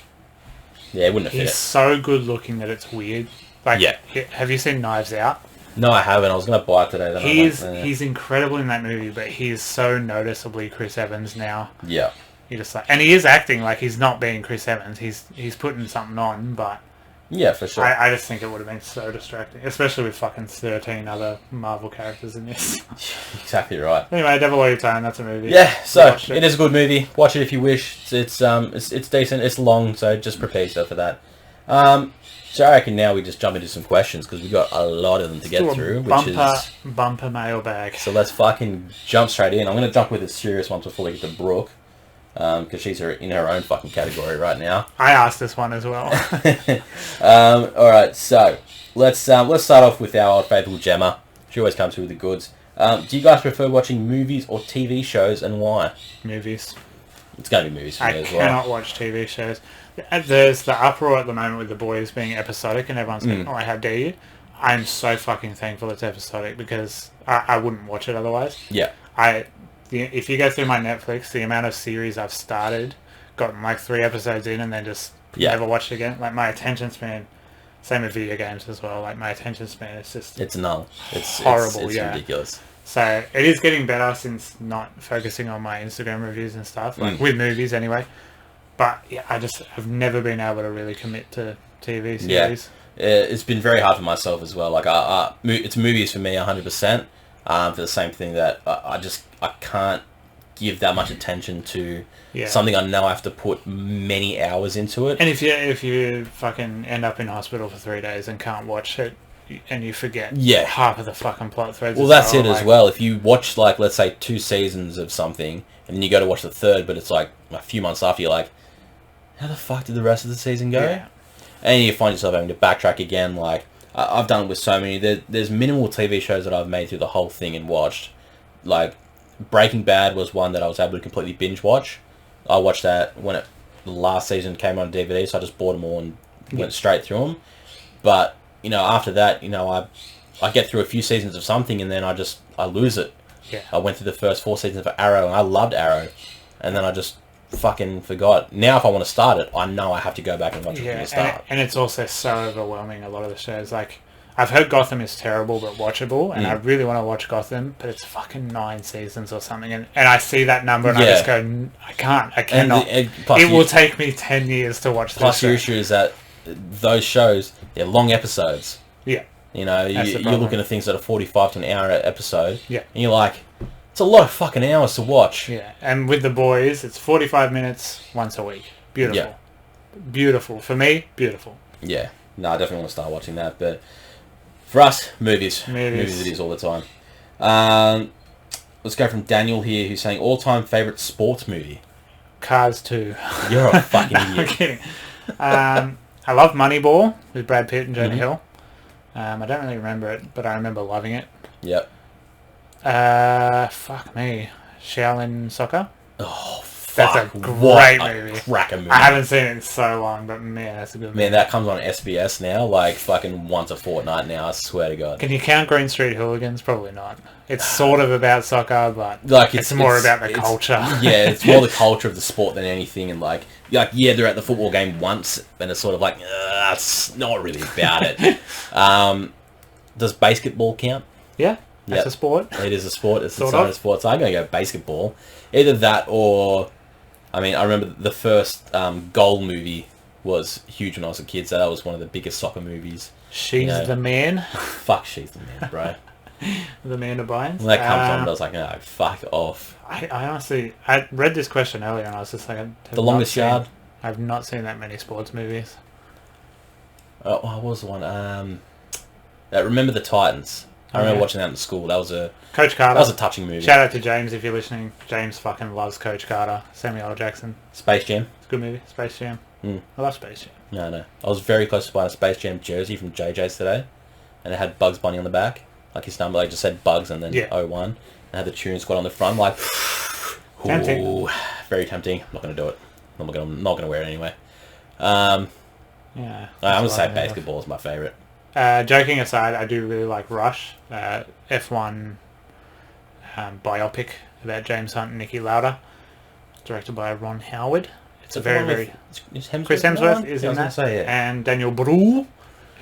Yeah, it wouldn't have fit. He's so good looking that it's weird. Like, yeah. Have you seen Knives Out? No, I haven't. I was going to buy it today. He's incredible in that movie, but he's so noticeably Chris Evans now. Yeah. You just like, and he is acting like he's not being Chris Evans. He's putting something on, but yeah, for sure. I just think it would have been so distracting, especially with fucking 13 other Marvel characters in this. Exactly right. Anyway, Devil All Your Time, that's a movie. Yeah, so it is a good movie. Watch it if you wish. It's decent. It's long, so just prepare yourself for that. So I reckon now we just jump into some questions because we've got a lot of them to get through, which is bumper mailbag. So let's fucking jump straight in. I'm gonna jump with the serious ones before we get to Brooke. Because she's in her own fucking category right now. I asked this one as well. Alright, so let's start off with our old faithful Gemma. She always comes through with the goods. Do you guys prefer watching movies or TV shows, and why? Movies. It's going to be movies for me as well. I cannot watch TV shows. There's the uproar at the moment with The Boys being episodic, and everyone's going, oh, how dare you? I'm so fucking thankful it's episodic, because I wouldn't watch it otherwise. Yeah. If you go through my Netflix, the amount of series I've started, gotten like 3 episodes in, and then just never watched again. Like, my attention span, same with video games as well, like my attention span is just... It's null. It's horrible, it's ridiculous. So, it is getting better since not focusing on my Instagram reviews and stuff, like with movies anyway. But, yeah, I've never been able to really commit to TV series. Yeah. It's been very hard for myself as well. Like, it's movies for me 100%. For the same thing that I can't give that much attention to something I know I have to put many hours into it. And if you fucking end up in hospital for 3 days and can't watch it, and you forget half of the fucking plot threads. Well, that's it as well. If you watch, like, let's say 2 seasons of something, and then you go to watch the 3rd, but it's like a few months after, you're like, how the fuck did the rest of the season go? Yeah. And you find yourself having to backtrack again, like... I've done it with so many. There's minimal TV shows that I've made through the whole thing and watched. Like, Breaking Bad was one that I was able to completely binge watch. I watched that when the last season came on DVD, so I just bought them all and went straight through them. But, after that, I get through a few seasons of something and then I lose it. Yeah. I went through the first 4 seasons of Arrow and I loved Arrow. And then I just fucking forgot. Now if I want to start it, I know I have to go back and watch it from the start. And it's also so overwhelming, a lot of the shows. Like, I've heard Gotham is terrible but watchable, and I really want to watch Gotham, but it's fucking 9 seasons or something, and I see that number and I just go, I cannot. It will take me 10 years to watch this. Plus the issue is that those shows, they're long episodes. Yeah. You're looking at things that are 45 to an hour episode. Yeah. And you're like, it's a lot of fucking hours to watch. Yeah, and with The Boys, it's 45 minutes once a week. Beautiful. Yeah. Beautiful. For me, beautiful. Yeah. No, I definitely want to start watching that, but for us, movies. Movies it is all the time. Let's go from Daniel here, who's saying, all-time favourite sports movie? Cars 2. You're a fucking idiot. I'm kidding. I love Moneyball with Brad Pitt and Jonah Hill. I don't really remember it, but I remember loving it. Yep. Fuck me. Shaolin Soccer? Oh, fuck. That's a great movie. Cracker movie. I haven't seen it in so long, but man, that's a good movie. Man, that comes on SBS now, like fucking once a fortnight now, I swear to God. Can you count Green Street Hooligans? Probably not. It's sort of about soccer, but like it's more about the culture. Yeah, it's more the culture of the sport than anything, and like they're at the football game once, and it's sort of like, it's not really about it. Does basketball count? Yeah. That's a sport. It is a sport. It's its own sport. So I'm going to go basketball. Either that or... I mean, I remember the first Goal movie was huge when I was a kid, so that was one of the biggest soccer movies. She's the Man? Fuck, She's the Man, bro. The Man of Bynes? When that comes on, I was like, no, fuck off. I honestly... I read this question earlier and I was just like... The Longest Yard? I've not seen that many sports movies. What was the one? Remember the Titans. I remember watching that in school. That was Coach Carter. That was a touching movie. Shout out to James if you're listening. James fucking loves Coach Carter. Samuel L. Jackson. Space Jam. It's a good movie. Space Jam. I love Space Jam. No. I was very close to buying a Space Jam jersey from JJ's today. And it had Bugs Bunny on the back. Like his number, just said Bugs and then 01. And had the Tune Squad on the front. Like, Tempting. Ooh, very tempting. I'm not going to do it. I'm not going to wear it anyway. Yeah. I'm going to say basketball is my favourite. Joking aside, I do really like Rush, F1 biopic about James Hunt and Niki Lauda, directed by Ron Howard. It's a very Chris Hemsworth is in that, say, yeah. and Daniel Brühl,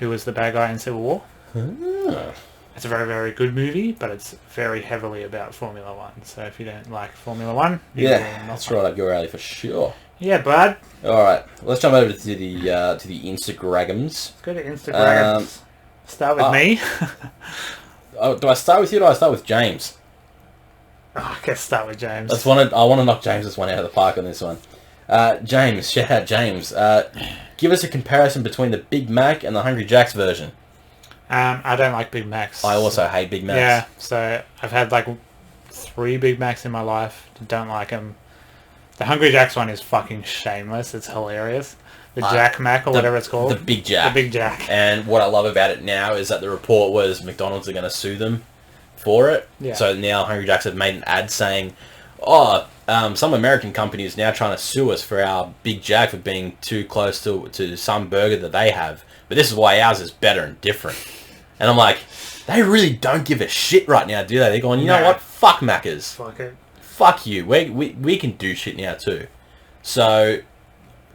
who was the bad guy in Civil War. Ah. It's a very, very good movie, but it's very heavily about Formula One. So if you don't like Formula One, that's right up your alley for sure. Yeah, bud. All right, let's jump over to the Instagrams. Let's go to Instagram. Start with me. Do I start with you or do I start with James? I guess start with James. I want to knock James's one out of the park on this one. James, shout out James. Give us a comparison between the Big Mac and the Hungry Jack's version. I don't like Big Macs. I also hate Big Macs. Yeah, so I've had like 3 Big Macs in my life. Don't like them. The Hungry Jack's one is fucking shameless. It's hilarious. The Jack Mac or whatever it's called. The Big Jack. The Big Jack. And what I love about it now is that the report was McDonald's are going to sue them for it. Yeah. So now Hungry Jack's have made an ad saying, some American company is now trying to sue us for our Big Jack for being too close to some burger that they have. But this is why ours is better and different. And I'm like, they really don't give a shit right now, do they? They're going, you know what? Fuck Macca's. Fuck it. Fuck you. We can do shit now too. So,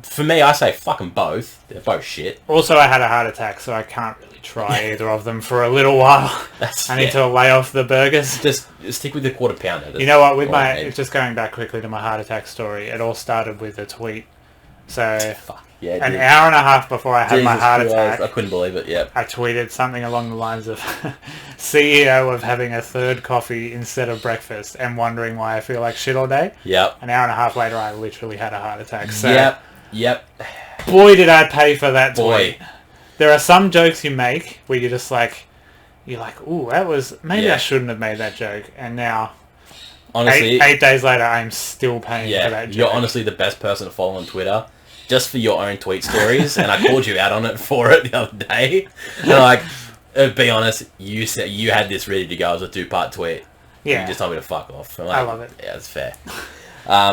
for me, I say fuck them both. They're both shit. Also, I had a heart attack, so I can't really try either of them for a little while. I need to lay off the burgers. Just stick with the quarter pounder. You know what? With just going back quickly to my heart attack story, it all started with a tweet. So, fuck. Yeah, an hour and a half before I had my heart attack, I couldn't believe it. Yep. I tweeted something along the lines of CEO of having a third coffee instead of breakfast and wondering why I feel like shit all day. Yep. An hour and a half later, I literally had a heart attack. So, Yep. Boy, did I pay for that tweet. There are some jokes you make where you're just like, ooh, that was, maybe I shouldn't have made that joke. And now, honestly, 8 days later, I'm still paying for that joke. You're honestly the best person to follow on Twitter. Just for your own tweet stories, and I called you out on it for it the other day. And be honest, you said you had this ready to go as a 2-part tweet. Yeah. You just told me to fuck off. I love it. Yeah, that's fair.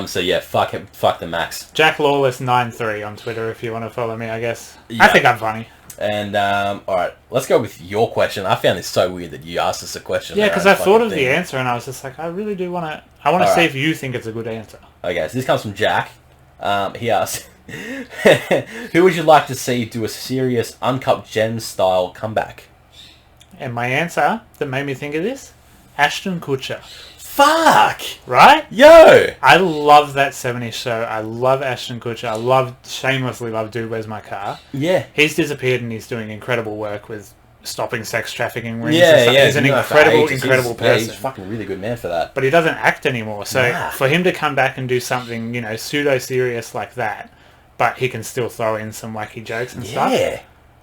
So yeah, fuck the Max. Jack Lawless 93 on Twitter if you want to follow me, I guess. Yeah. I think I'm funny. And alright, let's go with your question. I found this so weird that you asked us a question. Yeah, because I thought of the answer and I was just like, I really do want to... I want to see if you think it's a good answer. Okay, so this comes from Jack. He asks, who would you like to see do a serious Uncut Gems style comeback? And my answer that made me think of this, Ashton Kutcher. Fuck! Right? Yo! I love that 70s show. I love Ashton Kutcher. I shamelessly love Dude, Where's My Car? Yeah. He's disappeared and he's doing incredible work with stopping sex trafficking rings. Yeah. He's an incredible person. Yeah, he's a fucking really good man for that. But he doesn't act anymore. So for him to come back and do something, pseudo-serious like that, but he can still throw in some wacky jokes and stuff. Yeah.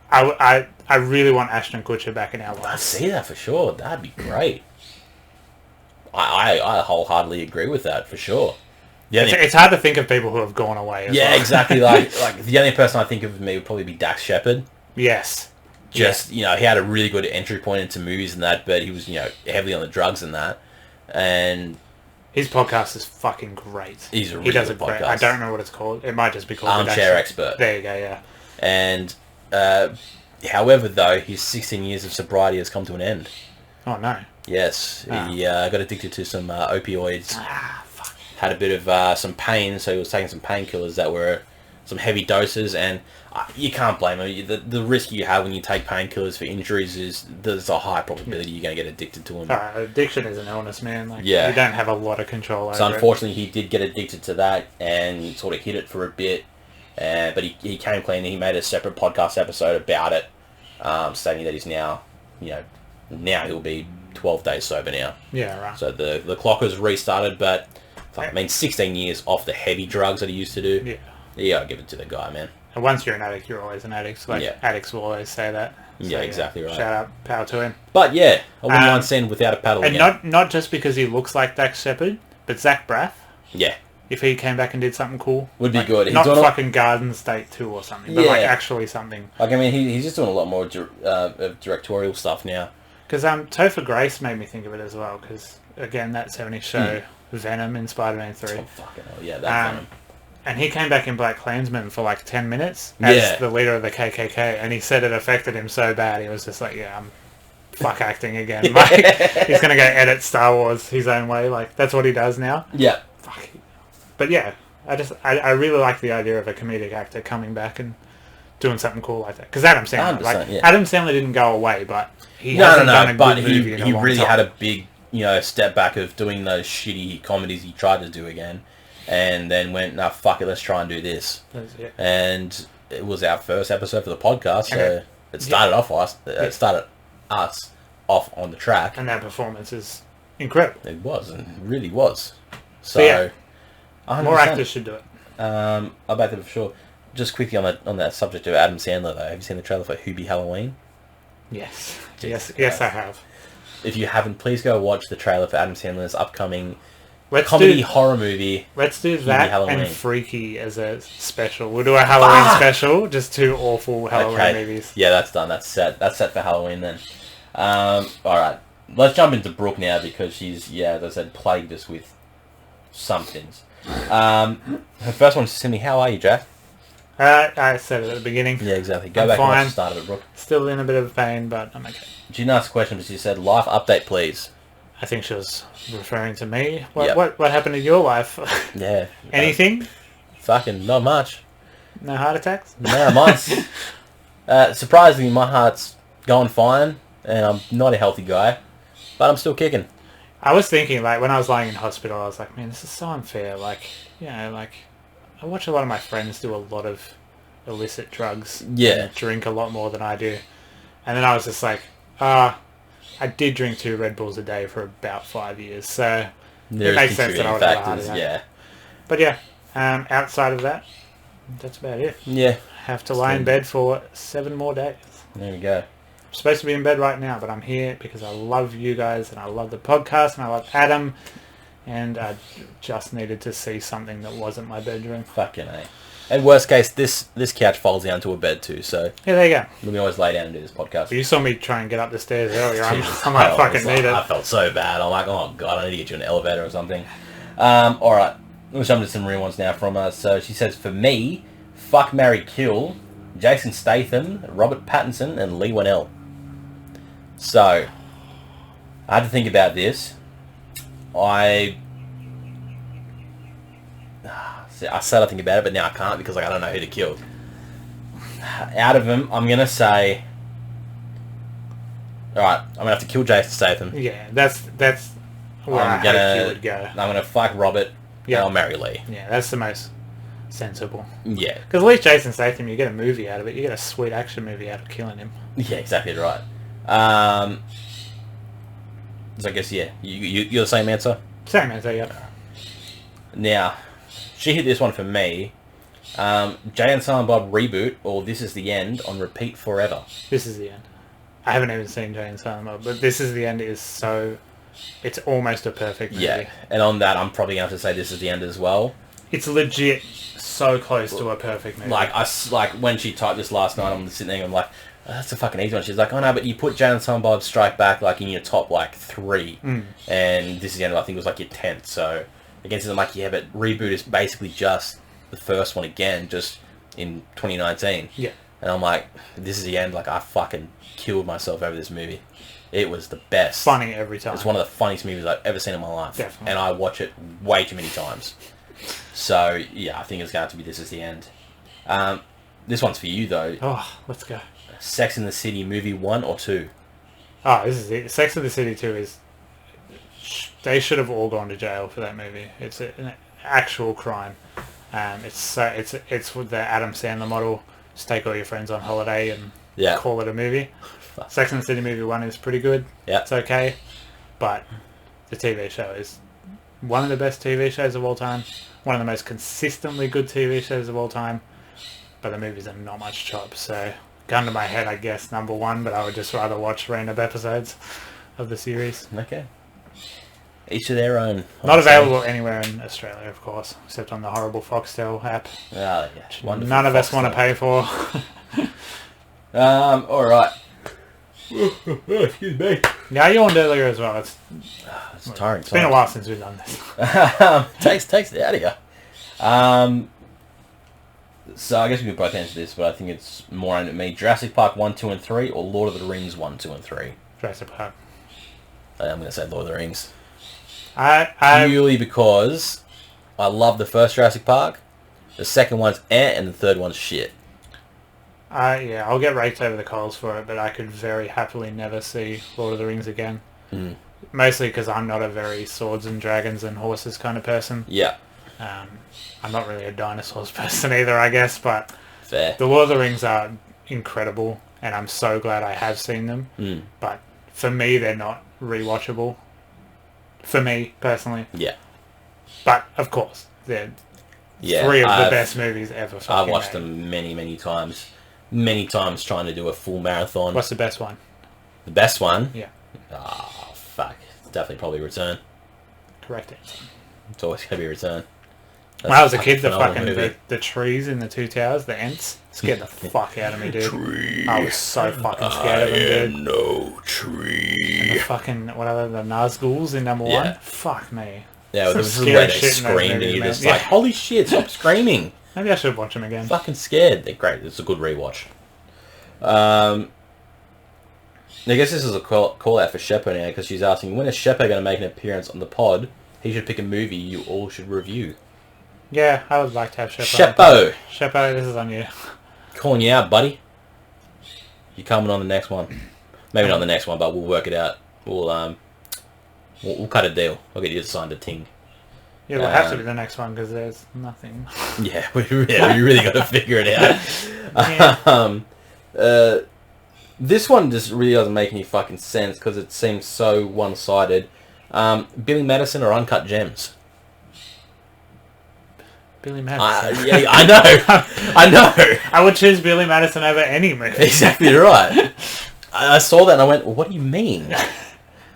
I really want Ashton Kutcher back in our lives. I see that for sure. That'd be great. I wholeheartedly agree with that for sure. It's hard to think of people who have gone away. As well. Exactly. Like the only person I think of me would probably be Dax Shepard. Yes. He had a really good entry point into movies and that, but he was heavily on the drugs and that, and his podcast is fucking great. He does a podcast. I don't know what it's called. It might just be called Armchair Expert. There you go. Yeah. And however, though, his 16 years of sobriety has come to an end. Oh no. Yes, he got addicted to some opioids. Fuck. Had a bit of some pain, so he was taking some painkillers that were some heavy doses, and you can't blame him. The risk you have when you take painkillers for injuries is there's a high probability you're going to get addicted to them. Addiction is an illness, man. You don't have a lot of control over it. So unfortunately, he did get addicted to that and sort of hit it for a bit, but he came clean and he made a separate podcast episode about it, stating that he's now he'll be 12 days sober now. Yeah, right. So the clock has restarted, but 16 years off the heavy drugs that he used to do. Yeah. Yeah, I'll give it to the guy, man. And once you're an addict, you're always an addict. Addicts will always say that. So, exactly right. Shout out, power to him. But I wouldn't mind seeing Without a Paddle and again. not just because he looks like Dax Shepard, but Zach Braff. Yeah. If he came back and did something cool. Would be good. Not fucking Garden State 2 or something, but actually something. He's just doing a lot more directorial stuff now. Because Topher Grace made me think of it as well, because again, that 70s show, Venom in Spider-Man 3. Oh, fucking hell, yeah, that Venom. And he came back in Black Klansman for like 10 minutes as the leader of the KKK, and he said it affected him so bad, he was just like, yeah, I'm fuck acting again. Like, he's going to go edit Star Wars his own way. Like, that's what he does now. Yeah. Fuck. But yeah, I really like the idea of a comedic actor coming back and doing something cool like that. Because Adam Sandler, Adam Sandler didn't go away, but he hasn't done a good movie in a long time. He really had a big, step back of doing those shitty comedies he tried to do again. And then went, nah, fuck it, let's try and do this. And it was our first episode for the podcast, so it started off us. It started us off on the track. And that performance is incredible. It was, and it really was. So, more actors should do it. I'll back that for sure. Just quickly on that subject of Adam Sandler, though, have you seen the trailer for Hubie Halloween? Yes. Yes, I have. If you haven't, please go watch the trailer for Adam Sandler's upcoming horror movie. Let's do that and Freaky as a special. We'll do a Halloween special, just 2 awful Halloween movies. Yeah, that's done. That's set. That's set for Halloween then. Alright. Let's jump into Brooke now because she's, as I said, plagued us with some things. Her first one is Cindy. How are you, Jack? I said it at the beginning. Yeah, exactly. Go back and watch the start of it, Brooke. Still in a bit of pain, but I'm okay. She didn't ask a question, but she said, life update, please. I think she was referring to me. What happened in your life? Yeah. Anything? Fucking not much. No heart attacks? No, mine's... surprisingly, my heart's going fine, and I'm not a healthy guy, but I'm still kicking. I was thinking, like, when I was lying in hospital, I was like, man, this is so unfair. Like, I watch a lot of my friends do a lot of illicit drugs. Yeah. And drink a lot more than I do. And then I was just like, I did drink 2 Red Bulls a day for about 5 years, so it makes sense that I would have a heart attack. But outside of that, that's about it. Yeah. Have to lie in bed for 7 more days. There we go. I'm supposed to be in bed right now, but I'm here because I love you guys, and I love the podcast, and I love Adam, and I just needed to see something that wasn't my bedroom. Fucking A. And worst case, this couch folds down to a bed too, so... Yeah, there you go. We can always lay down and do this podcast. But you saw me try and get up the stairs earlier. I might fucking need it. I felt so bad. I'm like, oh god, I need to get you an elevator or something. Alright. Let's jump to some real ones now from us. So she says, for me, fuck, marry, kill, Jason Statham, Robert Pattinson, and Lee Whannell. So, I had to think about this. I said I think about it, but now I can't because I don't know who to kill. Out of them, I'm gonna say, alright, I'm gonna have to kill Jason Statham. Yeah, that's where I hope you would go. I'm gonna fuck Robert, and I'll marry Lee. Yeah, that's the most sensible. Yeah. Because at least Jason Statham, you get a movie out of it. You get a sweet action movie out of killing him. Yeah, exactly right. So I guess, you're the same answer? Same answer, yeah. Now, she hit this one for me. Jay and Silent Bob reboot, or This Is the End, on repeat forever. This is the end. I haven't even seen Jay and Silent Bob, but This Is the End is so... It's almost a perfect movie. Yeah, and on that, I'm probably going to have to say This Is the End as well. It's legit so close to a perfect movie. Like when she typed this last night, I'm sitting there and I'm like, oh, that's a fucking easy one. She's like, oh no, but you put Jay and Silent Bob Strike Back like in your top 3, and This Is the End, I think, was like your 10th. So against it, I'm like, yeah, but reboot is basically just the first one again, just in 2019. Yeah. And I'm like, This Is the End. Like, I fucking killed myself over this movie. It was the best. Funny every time. It's one of the funniest movies I've ever seen in my life. Definitely. And I watch it way too many times. So, yeah, I think it's going to be This Is the End. This one's for you, though. Oh, let's go. Sex and the City movie 1 or 2? Oh, this is it. Sex and the City 2 is... They should have all gone to jail for that movie. It's an actual crime. It's with the Adam Sandler model. Just take all your friends on holiday and call it a movie. Sex and the City movie 1 is pretty good. Yeah. It's okay. But the TV show is one of the best TV shows of all time. One of the most consistently good TV shows of all time. But the movies are not much chop. So, gun to my head, I guess, number 1. But I would just rather watch random episodes of the series. Okay. Each of their own. Not available anywhere in Australia, of course. Except on the horrible Foxtel app. Oh, yeah. Wonderful. None of us want to pay for. Alright. Excuse me. Yeah, I yawned earlier as well. It's tiring. It's been a while since we've done this. takes it out of you. So I guess we can both answer this, but I think it's more aimed at me. Jurassic Park 1, 2, and 3, or Lord of the Rings 1, 2, and 3? Jurassic Park. I'm going to say Lord of the Rings. I Purely because I love the first Jurassic Park, the second one's and the third one's shit. yeah, I'll get raked over the coals for it, but I could very happily never see Lord of the Rings again. Mm. Mostly because I'm not a very swords and dragons and horses kind of person. Yeah. I'm not really a dinosaurs person either, I guess, but Fair. the Lord of the Rings are incredible, and I'm so glad I have seen them. Mm. But for me, they're not rewatchable. For me, personally. Yeah. But, of course, they're three of the best movies ever. I've watched them many, many times. Many times trying to do a full marathon. What's the best one? The best one? Yeah. Oh, fuck. It's definitely probably Return. Correct answer. It's always going to be Return. When I was a kid, movie. the trees in the Two Towers, the Ents, scared the fuck out of me, dude. Tree. I was so fucking scared of them, dude. No tree. And the fucking, whatever, the Nazguls in number Yeah. 1. Fuck me. Yeah, Some this is scary where they shit in those screamed and movies, you're man. just Yeah. like, holy shit, stop screaming. Maybe I should watch them again. Fucking scared. They're great. It's a good rewatch. I guess this is a call out for Sheppo now, because she's asking, when is Sheppo going to make an appearance on the pod? He should pick a movie you all should review. Yeah, I would like to have Sheppo. Sheppo! Sheppo, this is on you. Calling you out, buddy. You're coming on the next one. Maybe not the next one, but we'll work it out. We'll cut a deal. I'll get you to sign the ting. Yeah, it'll have to be the next one because there's nothing. Yeah, we really got to figure it out. Yeah. This one just really doesn't make any fucking sense because it seems so one-sided. Billy Madison or Uncut Gems? Billy Madison. Yeah, I know. I know. I would choose Billy Madison over any movie. Exactly right. I saw that and I went, well, what do you mean?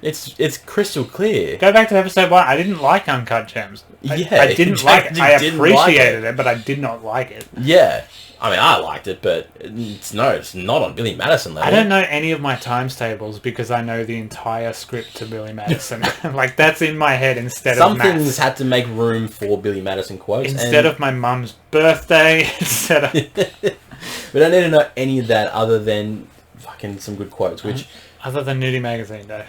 It's crystal clear. Go back to episode 1. I didn't like Uncut Gems. I didn't like it. I appreciated it, but I did not like it. Yeah. I mean, I liked it, but it's not on Billy Madison level. I don't know any of my times tables because I know the entire script to Billy Madison. Like, that's in my head instead of Some maths. things had to make room for Billy Madison quotes. Instead of my mum's birthday, instead of... We don't need to know any of that other than fucking some good quotes, which... Other than Nudie Magazine Day.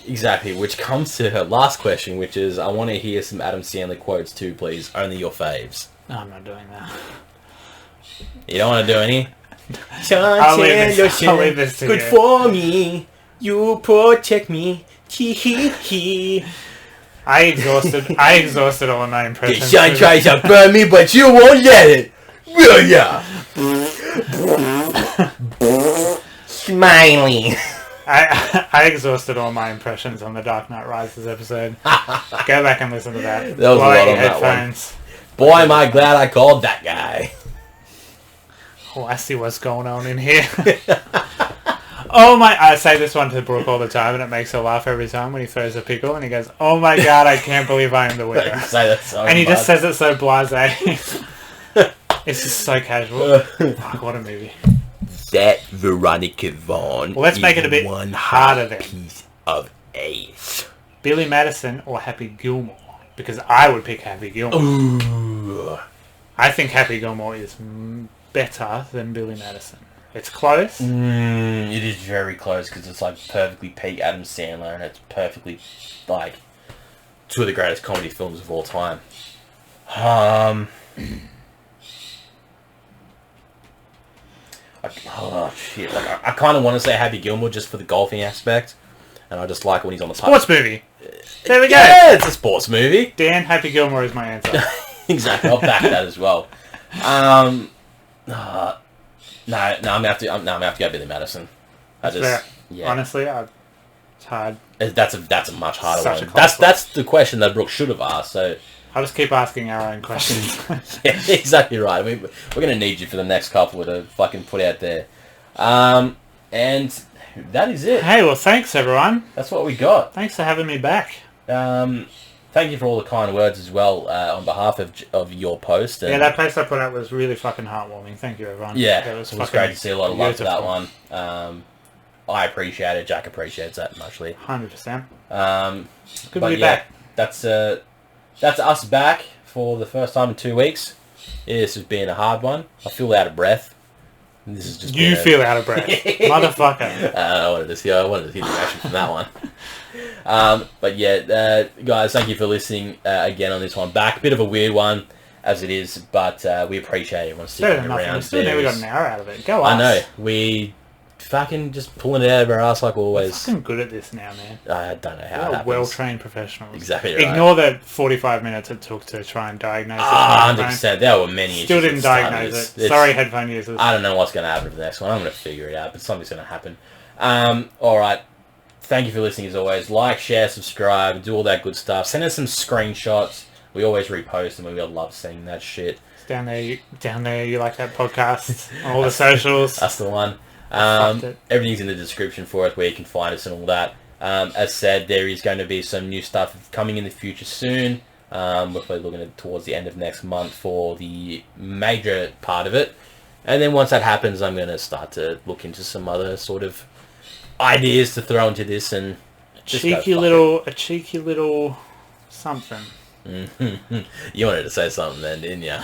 Exactly, which comes to her last question, which is, I want to hear some Adam Sandler quotes too, please. Only your faves. No, I'm not doing that. You don't want to do any? I'll leave this to good you. for me. You protect me. Hee. I exhausted all of my The impressions. sun tries to burn me, but you won't let it. Will ya? Smiley. I exhausted all my impressions on the Dark Knight Rises episode. Go back and listen to that. There was a Blow lot out on your that one. headphones. Boy, am I glad I called that guy. Oh, I see what's going on in here. Oh my! I say this one to Brooke all the time, and it makes her laugh every time when he throws a pickle, and he goes, "Oh my god, I can't believe I am the winner." Say that so And he just much. says it so blasé. It's just so casual. Fuck, what a movie. That Veronica Vaughn. Well, let's make it a bit one harder then. piece of ace. Billy Madison or Happy Gilmore? Because I would pick Happy Gilmore. Ooh. I think Happy Gilmore is better than Billy Madison. It's close. It is very close because it's like perfectly peak Adam Sandler, and it's perfectly like two of the greatest comedy films of all time. Oh shit! Like I kind of want to say Happy Gilmore just for the golfing aspect, and I just like when he's on the putt. Sports movie. There we go. Yeah, it's a sports movie. Dan, Happy Gilmore is my answer. Exactly, I'll back that as well. No, I'm gonna have to go Billy Madison. Fair. Honestly, it's hard. That's a much harder Such a one. close That's the question that Brooke should have asked. So I'll just keep asking our own questions. yeah, exactly right. We're gonna need you for the next couple to fucking put out there. And that is it. Hey, well, thanks everyone. That's what we got. Thanks for having me back. Thank you for all the kind words as well on behalf of your post. And Yeah, that post I put out was really fucking heartwarming. Thank you, everyone. yeah, That it was fucking great to see a lot of love for that beautiful. one. I appreciate it. Jack appreciates that muchly. 100%. Good But to be yeah, back. that's us back for the first time in 2 weeks. Yeah, this has been a hard one. I feel out of breath. This is just You feel out of breath. Motherfucker. I wanted to hear the reaction from that one. But yeah, guys, thank you for listening again on this one. Back, bit of a weird one as it is, but we appreciate everyone Better sticking than nothing. around. We still never got an hour out of it. Go us. I know, we fucking just pulling it out of our ass like We're always. fucking good at this now, man. I don't know how it We're happens. well-trained professionals. Exactly right. Ignore the 45 minutes it took to try and diagnose it. 100%. There were many issues. Still didn't at the start of diagnose this. it. Sorry, headphone users. I don't know what's going to happen for the next one. I'm going to figure it out, but something's going to happen. Alright. Thank you for listening as always. Like, share, subscribe, do all that good stuff. Send us some screenshots. We always repost them and we love seeing that shit. Down there, you like that podcast on all the socials. That's the one. Fucked it. Everything's in the description for us where you can find us and all that. As said, there is going to be some new stuff coming in the future soon. We're probably looking at towards the end of next month for the major part of it. And then once that happens, I'm going to start to look into some other sort of ideas to throw into this and A cheeky little something. You wanted to say something then, didn't you?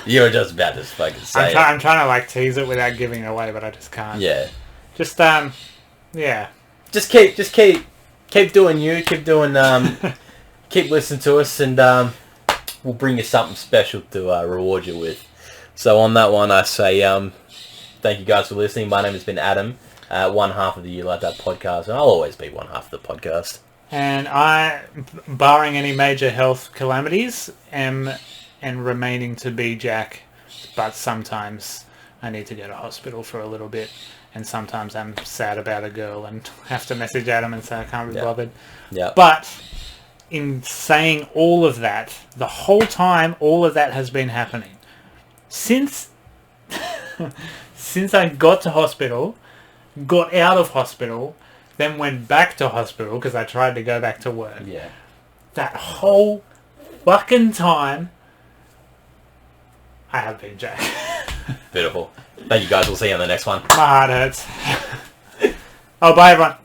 You were just about to fucking say it. I'm trying to like tease it without giving it away, but I just can't. Yeah. Just yeah. Just keep doing you. Keep doing keep listening to us, and we'll bring you something special to reward you with. So on that one, I say thank you guys for listening. My name has been Adam, one half of the You Like That podcast, and I'll always be one half of the podcast. And I, barring any major health calamities, am and remaining to be Jack, but sometimes I need to go to hospital for a little bit, and sometimes I'm sad about a girl and have to message Adam and say I can't be bothered. Yeah. But in saying all of that, the whole time all of that has been happening. Since I got to hospital, got out of hospital, then went back to hospital because I tried to go back to work. Yeah. That whole fucking time, I have been Jack. Beautiful. Thank you guys. We'll see you on the next one. My heart hurts. Oh, bye everyone.